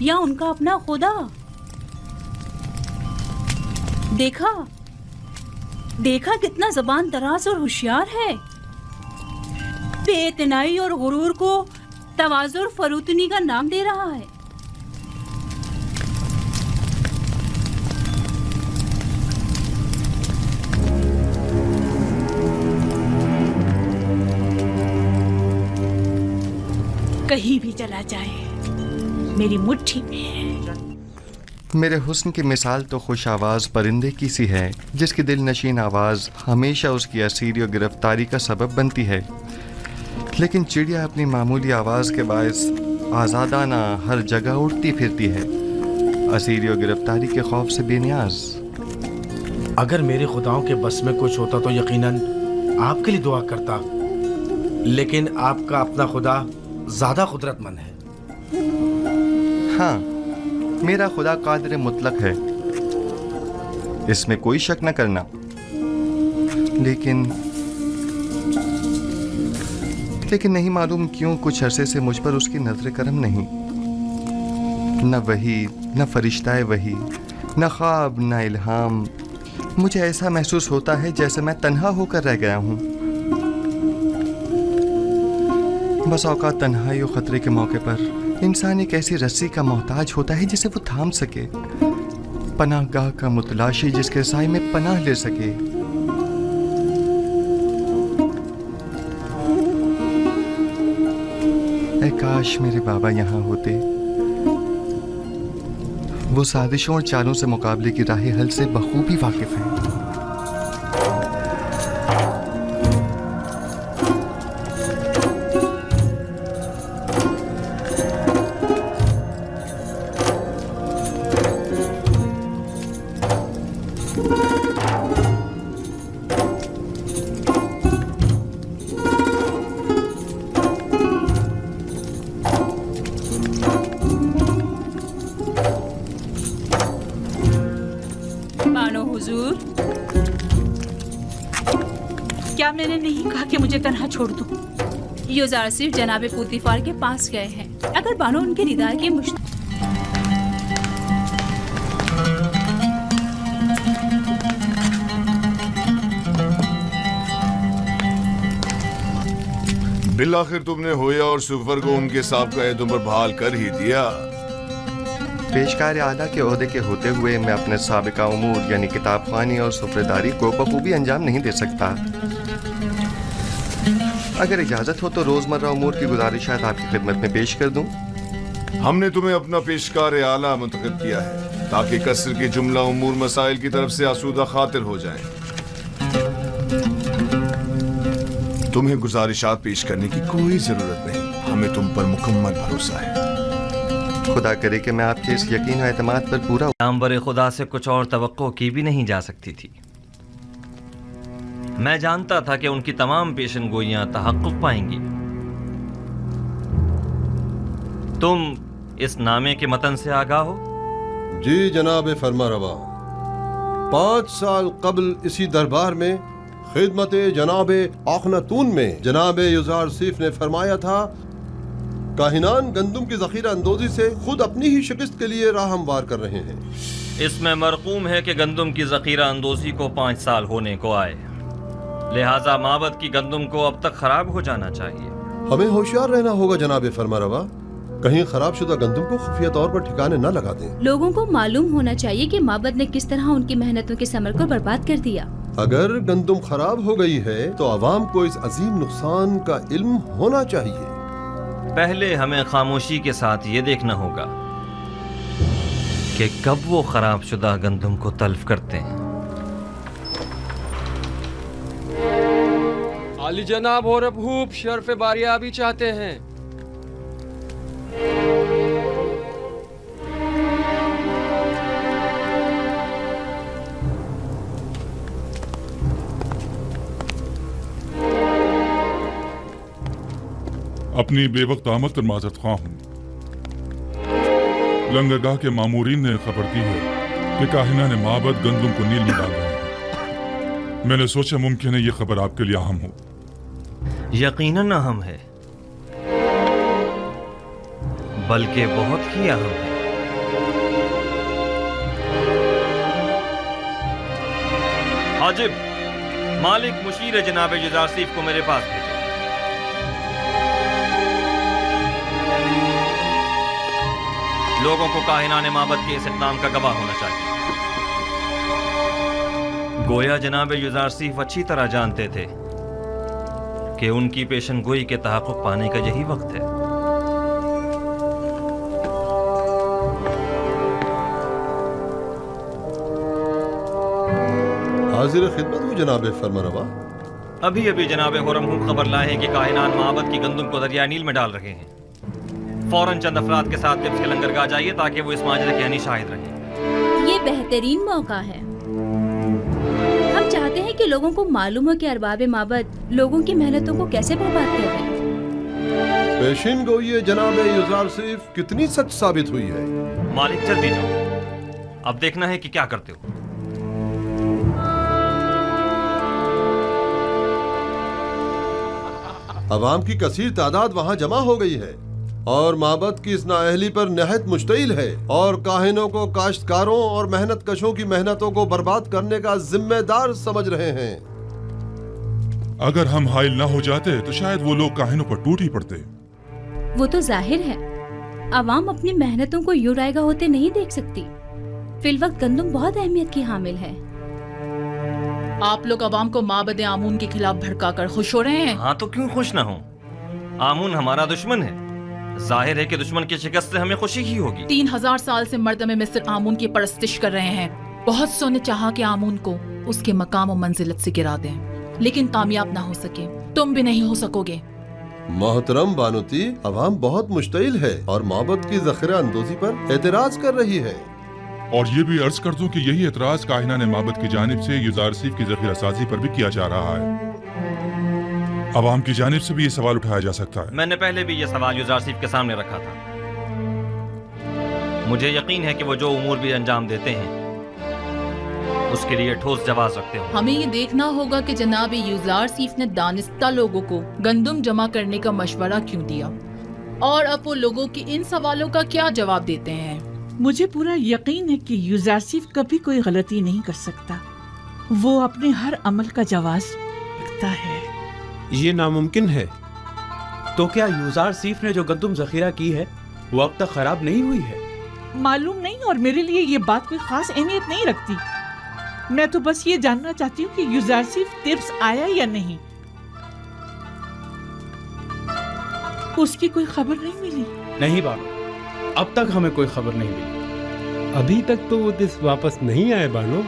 या उनका अपना खुदा? देखा कितना ज़बान दराज और होशियार है। बेइतनाई और गुरूर को तवाज़ुर और फरूतनी का नाम दे रहा है। कहीं भी चला जाए मेरी मुट्ठी में है। मेरे हुस्न की मिसाल तो खुश आवाज़ परिंदे की सी है जिसकी दिल नशीन आवाज़ हमेशा उसकी असीरी और गिरफ्तारी का सबब बनती है, लेकिन चिड़िया अपनी मामूली आवाज़ के बायस आज़ादाना हर जगह उड़ती फिरती है, असीरी और गिरफ्तारी के खौफ से बेनियाज। अगर मेरे खुदाओं के बस में कुछ होता तो यकीनन आपके लिए दुआ करता, लेकिन आपका अपना खुदा ज़्यादा कुदरतमंद है। हाँ, मेरा खुदा कादिर मुतलक है, इसमें कोई शक न करना, लेकिन नहीं मालूम क्यों कुछ अरसे से मुझ पर उसकी नजर करम नहीं। न वही, न फरिश्ता वही, न ख्वाब, न इल्हाम। मुझे ऐसा महसूस होता है जैसे मैं तन्हा होकर रह गया हूँ। बस औकात तन्हाई और खतरे के मौके पर इंसान एक ऐसी रस्सी का मोहताज होता है जिसे वो थाम सके, पनाहगाह का मुतलाशी जिसके साए में पनाह ले सके। ऐ काश मेरे बाबा यहाँ होते, वो साजिशों और चालों से मुकाबले की राह हल से बखूबी वाकिफ हैं। क्या मैंने नहीं कहा कि मुझे तन्हा छोड़ दो? यूज़र सिर्फ जनाबे पुतीफार के पास गए हैं। अगर बानो उनके निदार की बिलाखिर तुमने होया और सुफर को उनके साबिक़ा एहदों पर बहाल कर ही दिया। पेशकार आला के ओहदे के होते हुए मैं अपने साबिका उमूर यानी किताब ख़्वानी और सुफ़रेदारी को बखूबी अंजाम नहीं दे सकता। अगर इजाज़त हो तो रोज़मर्रा उमूर की गुजारिशात आपकी खिदमत में पेश कर दूं। हमने तुम्हें अपना पेशकार आला मुंतखब किया है ताकि कसर की जुमला उमूर मसाइल की तरफ से आसूदा खातिर हो जाएं। तुम्हें गुजारिशात पेश करने की कोई जरूरत नहीं, हमें तुम पर मुकम्मल भरोसा है। खुदा करे कि मैं आपके इस यकीन और एतमाद पर पूरा पैगंबर खुदा से कुछ और तवक्को की भी नहीं जा सकती थी। मैं जानता था कि उनकी तमाम पेशनगोइयां तहक्कुक पाएंगी। तुम इस नामे के मतन से आगाह हो? जी जनाब फरमारवा, 5 साल कबल इसी दरबार में खिदमत जनाब आखनातून में जनाब यूज़र सीफ ने फरमाया था, काहिनान गंदम की ज़ख़ीरा अंदोज़ी से खुद अपनी ही शिकस्त के लिए राह हमवार कर रहे हैं। इसमें मरकूम है कि गंदम की ज़ख़ीरा अंदोज़ी को 5 साल होने को आए, लिहाजा माबद की गंदम को अब तक खराब हो जाना चाहिए। हमें होशियार रहना होगा जनाब फरमारवा, कहीं खराब शुदा गंदम को खुफिया तौर पर ठिकाने न लगा दें। लोगों को मालूम होना चाहिए कि माबद ने किस तरह उनकी मेहनतों के समर को बर्बाद कर दिया। अगर गंदम खराब हो गई है तो आवाम को इस अजीम नुकसान का इल्म होना चाहिए। पहले हमें खामोशी के साथ ये देखना होगा कि कब वो खराब शुदा गंदम को तल्फ करते हैं। आली जनाब और अबूब शर्फ बारियाबी चाहते हैं। अपनी बेवक्त आमद पर माजरत ख्वाह हूँ। लंगरगाह के मामूरीन ने खबर दी है कि काहिना ने माबद गंदम को नील में डाल रहे हैं। मैंने सोचा मुमकिन है ये खबर आपके लिए अहम हो। यकीनन अहम है, बल्कि बहुत ही अहम है। हाजिब, मालिक मुशीर जनाब यूज़र सीफ को मेरे पास भेजो। लोगों को काहिनाने माबद के इस इक़दाम का गवाह होना चाहिए। गोया जनाब यूज़र सीफ अच्छी तरह जानते थे कि उनकी पेशनगोई के तहक़्क़ुक़ पाने का यही वक्त है। हाजिर खिदमत हूँ जनाब फरमारवा। अभी अभी जनाब हुरमहूब खबर लाए हैं कि काहिनान माबद की गंदम को दरिया नील में डाल रहे हैं। फौरन चंद अफराद के साथ तिब्स के लंगरगाह जाइए ताकि वो इस माजरे के हनी शाहिद रहें। ये बेहतरीन मौका है। हम चाहते हैं कि लोगों को मालूम हो कि अरबाब माबद लोगों की मेहनतों को कैसे बर्बाद कर रहे हैं। पेशिन गोई जनाब युजारसिफ कितनी सच साबित हुई है। मालिक जल्दी जाओ, अब देखना है कि क्या करते हो। अवाम की कसीर तादाद वहाँ जमा हो गई है और माबद की इस नाअहली पर नहायत मुश्तइल है और काहिनों को काश्तकारों और मेहनत कशों की मेहनतों को बर्बाद करने का जिम्मेदार समझ रहे हैं। अगर हम हाइल ना हो जाते तो शायद वो लोग काहिनों पर टूट ही पड़ते। वो तो जाहिर है, अवाम अपनी मेहनतों को यूं रायगा होते नहीं देख सकती। फिलवक्त गंदम बहुत अहमियत की हामिल है। आप लोग अवाम को माबद आमून के खिलाफ भड़काकर खुश हो रहे हैं। हाँ तो क्यों खुश ना हो? आमून हमारा दुश्मन है। जाहिर है कि दुश्मन की शिकस्त से हमें खुशी ही होगी। 3000 साल से मर्दमे मिस्र आमून की परस्तिश कर रहे हैं। बहुत सो ने चाहा कि आमून को उसके मकाम और मंजिलत से गिरा दें, लेकिन कामयाब ना हो सके। तुम भी नहीं हो सकोगे। मोहतरम बानुती, अवाम बहुत मुश्तइल है और माबद की ज़ख़ीरा अंदोज़ी पर एतराज कर रही है। और ये भी अर्ज कर दूं कि यही एतराज काहिनान माबद की जानिब से युजारसिफ की ज़ख़ीरा साजी पर भी किया जा रहा है। अवाम की जानिब से भी ये सवाल उठाया जा सकता है। मैंने पहले भी ये सवाल युजारसिफ के सामने रखा था। मुझे यकीन है कि वो जो उमूर भी अंजाम देते हैं उसके लिए ठोस जवाब रखते हो। हमें ये देखना होगा कि जनाब युजारसिफ ने दानिस्ता लोगों को गंदम जमा करने का मशवरा क्यों दिया और अब वो लोगों के इन सवालों का क्या जवाब देते हैं। मुझे पूरा यकीन है कि युजारसिफ कभी कोई गलती नहीं कर सकता। वो अपने हर अमल का जवाब रखता है। ये नामुमकिन है। तो क्या युजारसिफ ने जो गंदम ज़ख़ीरा की है वो अब तक खराब नहीं हुई है? मालूम नहीं, और मेरे लिए ये बात कोई खास अहमियत नहीं रखती। मैं तो बस ये जानना चाहती हूँ कि युजारसिफ तिब्स आया या नहीं। उसकी कोई खबर नहीं मिली। नहीं बानो, अब तक हमें कोई खबर नहीं मिली। अभी तक तो वो तिब्स वापस नहीं आए बानो।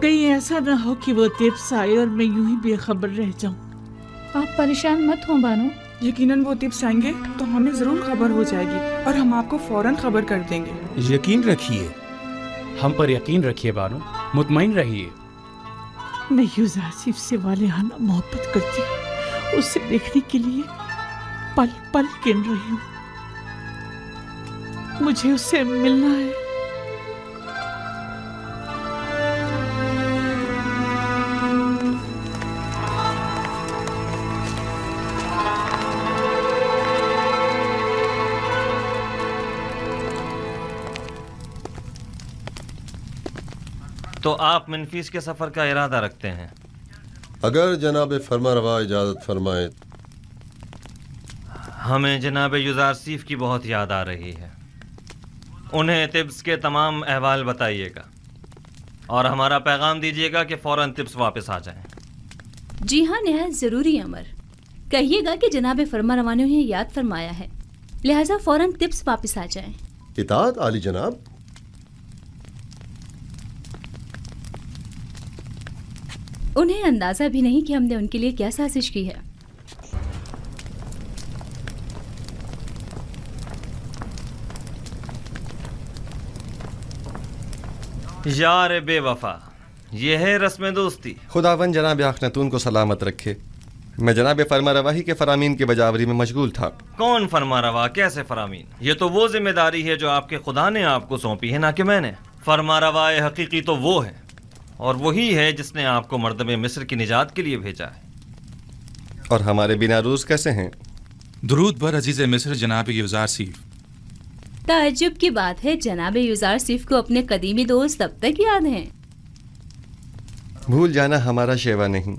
कहीं ऐसा ना हो कि वो तिब्स आए और मैं यूं ही बेखबर रह जाऊं। आप परेशान मत हो बानो, यकीनन वो तिब्स आएंगे तो हमें जरूर खबर हो जाएगी और हम आपको फौरन खबर कर देंगे। यकीन रखिए, हम पर यकीन रखिए बानो, मुतमईन रहिए। मैं युजारसिफ से वालिहाना मोहब्बत करती हूँ। उसे देखने के लिए पल पल गिन रही हूँ। मुझे उससे मिलना है। तो आप मनफीस के सफर का इरादा रखते हैं? अगर जनाब फरमारवा इजाजत फरमाए। हमें जनाब युजारसिफ की बहुत याद आ रही है। उन्हें तिब्स के तमाम अहवाल बताइएगा और हमारा पैगाम दीजिएगा कि फौरन तिब्स वापस आ जाएं। जी हाँ, निहायत जरूरी अमर। कहिएगा कि जनाब फरमारवा ने उन्हें याद फरमाया है, लिहाजा फौरन तिब्स वापस आ जाएं। इताअत आली जनाब। उन्हें अंदाजा भी नहीं कि हमने उनके लिए क्या साजिश की है। यार बेवफा, ये है रस्म दोस्ती। खुदावन जनाब अखनतून को सलामत रखे। मैं जनाब फरमारवाही के फरामीन की बजावरी में मशगूल था। कौन फरमारवा, कैसे फरामीन? ये तो वो जिम्मेदारी है जो आपके खुदा ने आपको सौंपी है, ना कि मैंने। फरमारवा हकीकी तो वो है और वही है जिसने आपको मर्दमे मिस्र की निजात के लिए भेजा है। और हमारे बिना रूज कैसे हैं? दुरूद बर अजीज मिस्र जनाब युजारसिफ। ताज्जुब की बात है, जनाब युजारसिफ को अपने कदीमी दोस्त अब तक याद हैं। भूल जाना हमारा शेवा नहीं।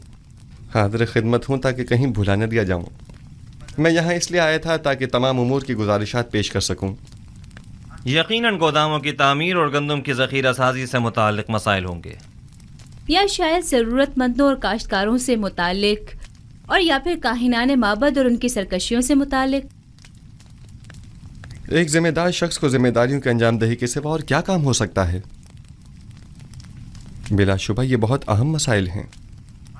हाजिर खिदमत हूँ ताकि कहीं भुला न दिया जाऊँ। मैं यहाँ इसलिए आया था ताकि तमाम उमूर की गुजारिशात पेश कर सकूँ। यकीनन गोदामों की तामीर और गंदम की ज़ख़ीरा साजी से मुताल्लिक़ मसाइल होंगे, या शायद ज़रूरतमंदों और काश्तकारों से मुताल्लिक, और या फिर काहिनाने माबद और उनकी सरकशियों से मुताल्लिक। एक जिम्मेदार शख्स को जिम्मेदारियों के अंजाम दही के सिवा और क्या काम हो सकता है? बिला शुबा ये बहुत अहम मसाइल हैं।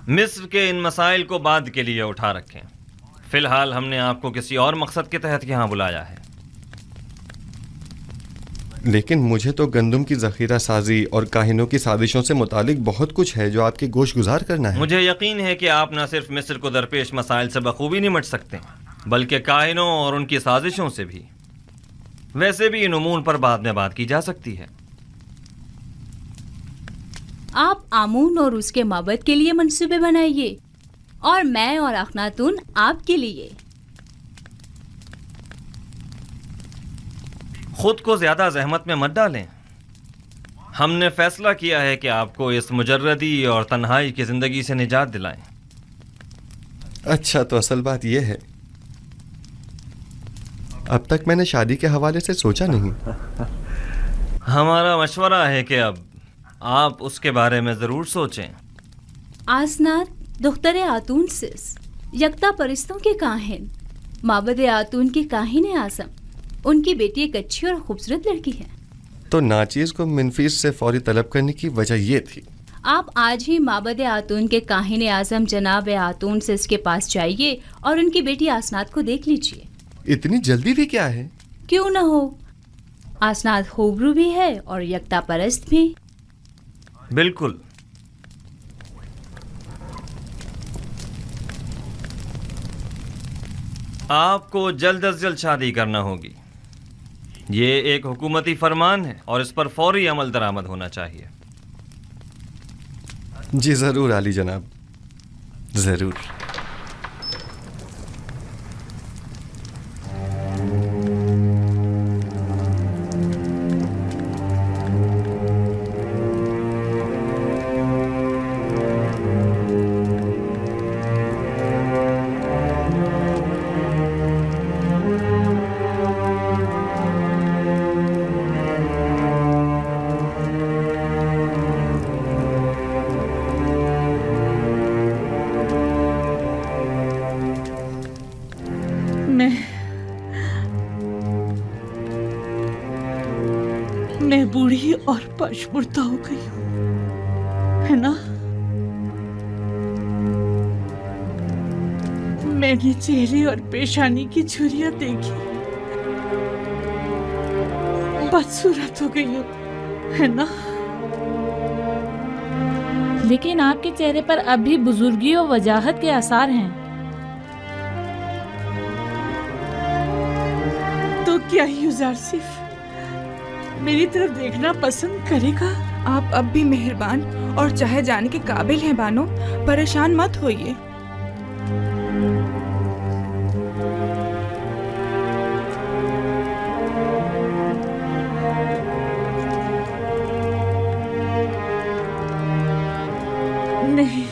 मिस्र के इन मसाइल को बाद के लिए उठा रखें। फिलहाल हमने आपको किसी और मकसद के तहत यहाँ बुलाया है। लेकिन मुझे तो गंदम की ज़ख़ीरा साजी और काहिनों की साजिशों से मुतालिक बहुत कुछ है जो आपके गोश गुजार करना है। मुझे यकीन है कि आप न सिर्फ मिस्र को दरपेश मसाइल से बखूबी निमट सकते बल्कि काहिनों और उनकी साजिशों से भी। वैसे भी इन उमूर पर बाद में बात की जा सकती है। आप आमून और उसके माबद के लिए मंसूबे बनाइए और मैं और अखनातून आपके लिए। खुद को ज्यादा जहमत में मत डालें। हमने फैसला किया है कि आपको इस मुजर्रदी और तन्हाई की जिंदगी से निजात दिलाएं। अच्छा, तो असल बात यह है, अब तक मैंने शादी के हवाले से सोचा नहीं। हमारा मशवरा है कि अब आप उसके बारे में जरूर सोचें। आसनार दुख्तरे आतून सिस यकता परिस्तों के काहिन माबद आतून के काहिन आजम, उनकी बेटी एक अच्छी और खूबसूरत लड़की है। तो नाचीज़ को मिनफीस से फौरी तलब करने की वजह ये थी। आप आज ही माबद आतून के काहिन आजम जनाब आतून सिस के पास जाइए और उनकी बेटी आसनात को देख लीजिए। इतनी जल्दी भी क्या है? क्यों न हो, आसनात खूबरू भी है और यकता परस्त भी। बिल्कुल। आपको जल्द अज जल्द शादी करना होगी। ये एक हुकूमती फरमान है और इस पर फौरी अमल दरामद होना चाहिए। जी ज़रूर आली जनाब, ज़रूर। मैं बूढ़ी और पशमुर्दा हो गई हूँ, है ना? मैंने चेहरे और पेशानी की झुर्रियां देखी, बदसूरत हो गई हूँ, है ना? लेकिन आपके चेहरे पर अब भी बुजुर्गी और वजाहत के आसार हैं। तो क्या यूज़ारसिफ मेरी तरफ देखना पसंद करेगा? आप अब भी मेहरबान और चाहे जाने के काबिल हैं बानो, परेशान मत होइए। नहीं,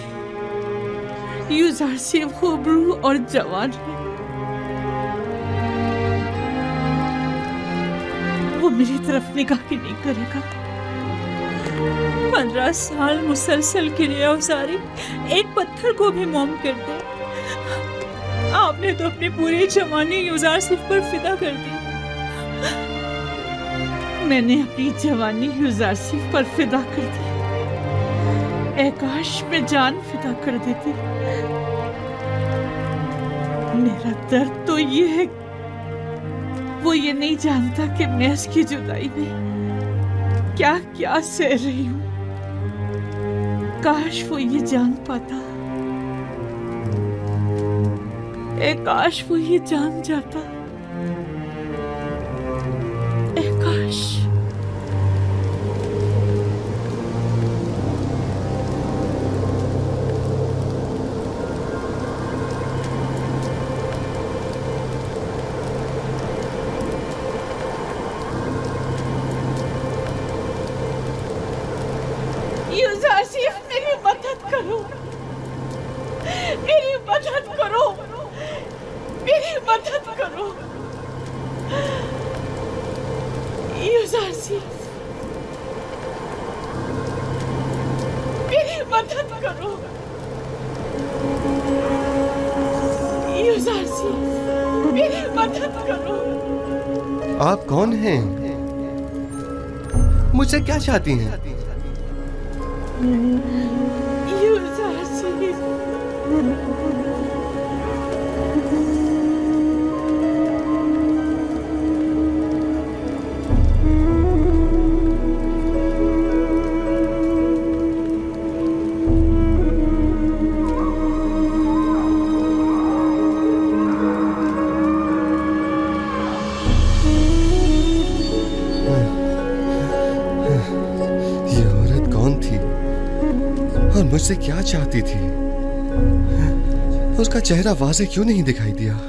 यूज़ारसिफ खूबरू और जवान है। वो मेरी तरफ निगाह ही नहीं करेगा। 15 साल मुसलसल क्रिया उसारी एक पत्थर को भी मोम कर दे। आपने तो अपनी पूरी जवानी यूज़ारसिफ पर फिदा कर दी। मैंने अपनी जवानी यूज़ारसिफ पर फिदा कर दी। ऐ काश मैं जान फिदा कर देती। मेरा दर्द तो ये है, वो ये नहीं जानता कि मैं इसकी जुदाई में क्या क्या सह रही हूँ। काश वो ये जान पाता, ए काश वो ये जान जाता, ए काश। यूज़ारसिफ मेरी मदद करो, मेरी मदद करो, मेरी मदद करो। यूज़ारसिफ मेरी मदद करो। यूज़ारसिफ मेरी मदद करो। आप कौन हैं? मुझसे क्या चाहती हैं? ये औरत कौन थी और मुझसे क्या चाहती थी? उसका चेहरा वाज़े क्यों नहीं दिखाई दिया?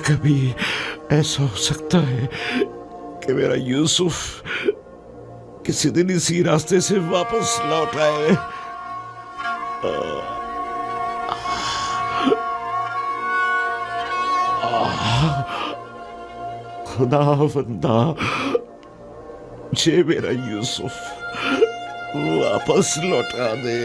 कभी ऐसा हो सकता है कि मेरा यूसुफ किसी दिन इसी रास्ते से वापस लौट आए। खुदा बंदा मुझे मेरा यूसुफ वापस लौटा दे।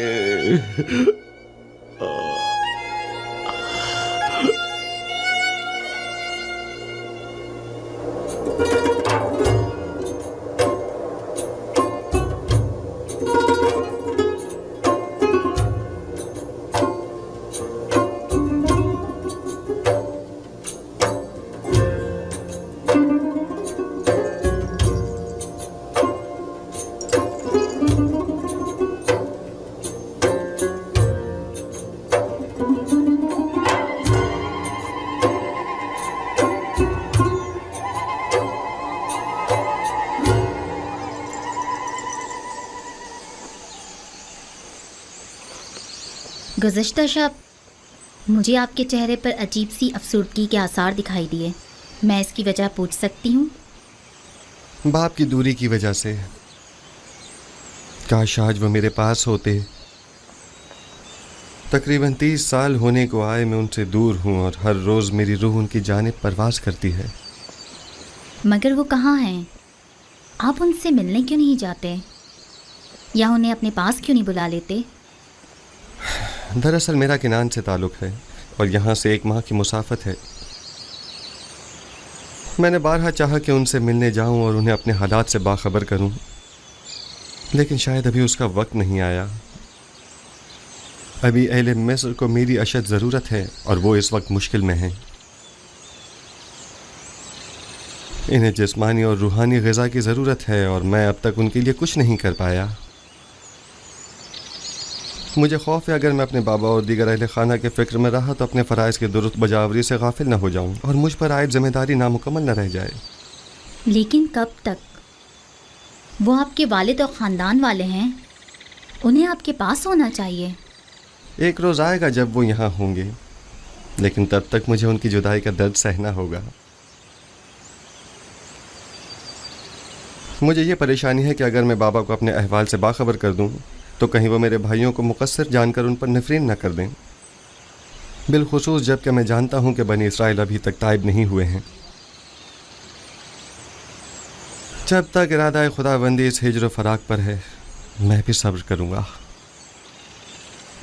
गुज़श्ता शब मुझे आपके चेहरे पर अजीब सी अफसुर्दगी के आसार दिखाई दिए। मैं इसकी वजह पूछ सकती हूँ? बाप की दूरी की वजह से। काश आज वो मेरे पास होते। तकरीबन 30 साल होने को आए मैं उनसे दूर हूँ और हर रोज़ मेरी रूह उनकी जानिब परवाज़ करती है। मगर वो कहाँ हैं? आप उनसे मिलने क्यों नहीं जाते या उन्हें अपने पास क्यों नहीं बुला लेते? दरअसल मेरा किनान से ताल्लुक़ है और यहाँ से 1 माह की मुसाफत है। मैंने बारहा चाहा कि उनसे मिलने जाऊँ और उन्हें अपने हालात से बाखबर करूँ, लेकिन शायद अभी उसका वक्त नहीं आया। अभी अहले मिस्र को मेरी अशद ज़रूरत है और वो इस वक्त मुश्किल में हैं। इन्हें जिस्मानी और रूहानी ग़िज़ा की ज़रूरत है और मैं अब तक उनके लिए कुछ नहीं कर पाया। मुझे खौफ है अगर मैं अपने बाबा और दीगर अहले खाना के फ़िक्र में रहा तो अपने फ़राइज़ की दुरुस्त बजावरी से गाफिल न हो जाऊँ और मुझ पर आयद ज़िम्मेदारी नामुकम्मल न रह जाए। लेकिन कब तक? वो आपके वालिद और ख़ानदान वाले हैं, उन्हें आपके पास होना चाहिए। एक रोज़ आएगा जब वो यहाँ होंगे, लेकिन तब तक मुझे उनकी जुदाई का दर्द सहना होगा। मुझे ये परेशानी है कि अगर मैं बाबा को अपने अहवाल से बाखबर कर दूँ तो कहीं वो मेरे भाइयों को मुकस्सर जानकर उन पर नफरीन न कर दें, बिलखुसूस जबकि मैं जानता हूँ कि बनी इसराइल अभी तक ताइब नहीं हुए हैं। जब तक इरादा खुदाबंदी इस हिज्र फराक पर है मैं भी सब्र करूँगा।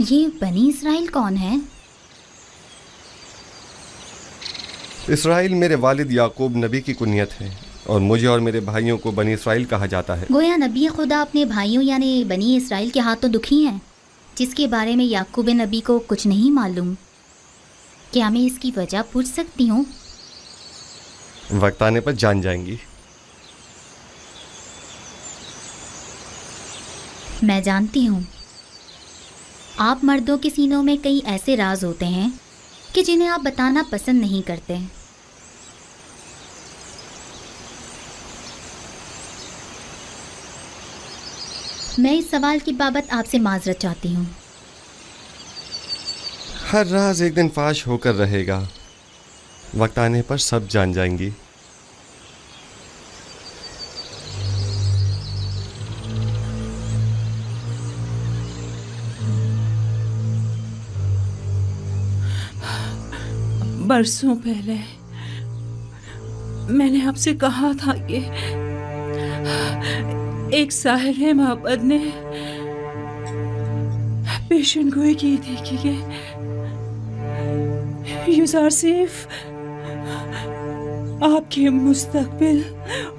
ये बनी इसराइल कौन है? इसराइल मेरे वालिद याकूब नबी की कुनियत है और मुझे और मेरे भाइयों को बनी इसराइल कहा जाता है। गोया नबी खुदा अपने भाइयों यानी बनी इसराइल के हाथों दुखी हैं, जिसके बारे में याकूब नबी को कुछ नहीं मालूम। क्या मैं इसकी वजह पूछ सकती हूँ? वक्त आने पर जान जाएंगी। मैं जानती हूँ आप मर्दों के सीनों में कई ऐसे राज होते हैं कि जिन्हें आप बताना पसंद नहीं करते। मैं इस सवाल की बाबत आपसे माजरत चाहती हूँ। हर राज एक दिन फाश होकर रहेगा, वक्त आने पर सब जान जाएंगी। बरसों पहले मैंने आपसे कहा था कि एक साहिर मोहब्बत ने पेशन गोई की थी कि यूसुफ आपके मुस्तकबिल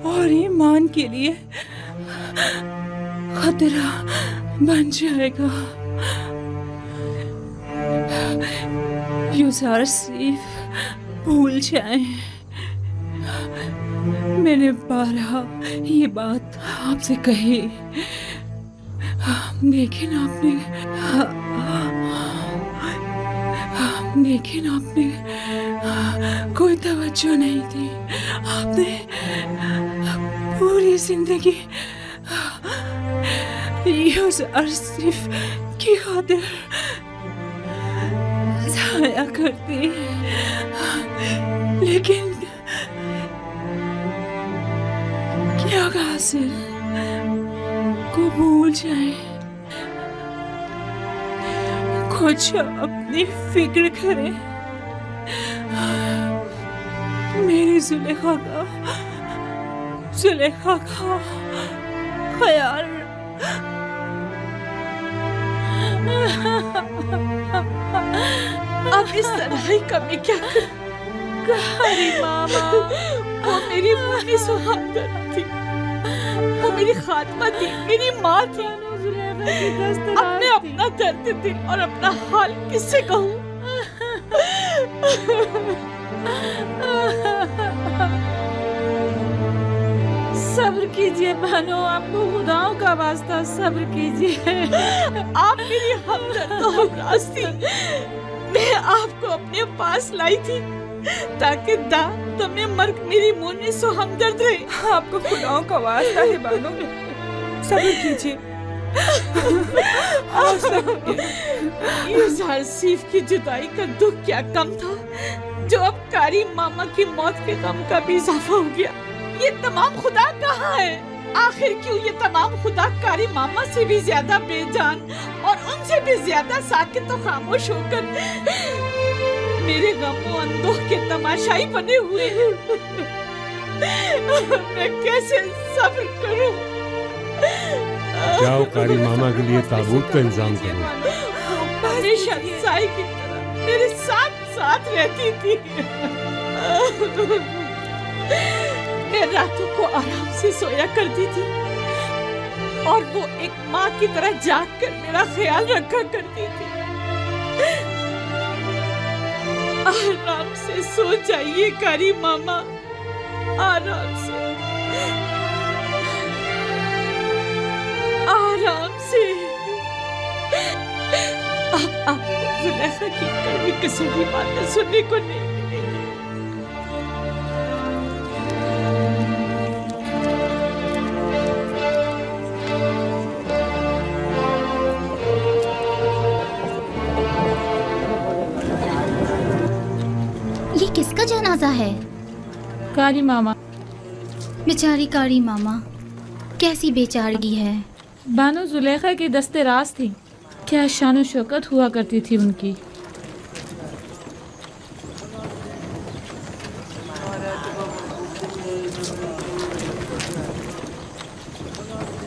और ईमान के लिए खतरा बन जाएगा। यूसुफ भूल जाएं। मैंने बारहा ये बात आपसे कही, लेकिन आपने कोई तवज्जो नहीं दी। आपने पूरी जिंदगी यूसुफ की खातिर जाया करती, लेकिन क्या हासिल को भूल जाए। कुछ अपनी फिक्र करें। मेरी जुलेखा का ख्याल अब इस तरह ही कमी क्या अरे मामा, वो मेरी मुन्नी सुहागन थी, वो मेरी खात्मा थी, मेरी माँ थी। अब मैं अपना दर्द दिल और अपना हाल किससे कहूँ? सब्र कीजिए बहनों, आपको खुदाओं का वास्ता सब्र कीजिए। आप मेरी हमदर्द और हमराज थी। मैं आपको अपने पास लाई थी ताकि तुम्हें मर्ग मेरी मुन्नी सो हमदर्द रहे। आपको खुदाओं का वास्ता है बानो, सब्र कीजिए। यूजारसीफ की जुदाई का दुख क्या कम था, जो अब कारी मामा की मौत के गम का भी इजाफा हो गया। ये तमाम खुदा कहाँ है? आखिर क्यों ये तमाम खुदा कारी मामा से भी ज्यादा बेजान और उनसे भी ज्यादा साकित और खामोश होकर मेरे गमों अंदोह के तमाशाई बने हुए हैं। मैं कैसे सब्र करूं? जाओ कारी मामा के लिए ताबूत का इंतजाम करो। हमेशा साई की तरह मेरे साथ साथ रहती थी। मैं रातों को आराम से सोया करती थी और वो एक माँ की तरह जाग कर मेरा ख्याल रखा करती थी। आराम से सो जाइए कारी मामा, आराम से, आराम से। अब आपको जुलेखा की कड़वी कसीदी बातें सुनने को नहीं मिलेगी। ये किसका जनाजा है? कारी मामा। बेचारी कारी मामा, कैसी बेचारगी है। बानो जुलेखा की दस्ते राज थी, क्या शान शौकत हुआ करती थी उनकी।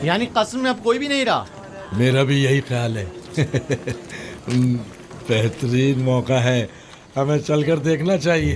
यानी कस्म में अब कोई भी नहीं रहा। मेरा भी यही ख्याल है। बेहतरीन मौका है, हमें चलकर देखना चाहिए।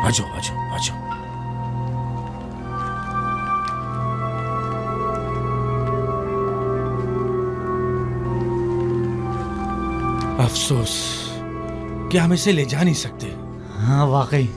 आजो आजो आजो। अफसोस कि हम इसे ले जा नहीं सकते। हाँ वाकई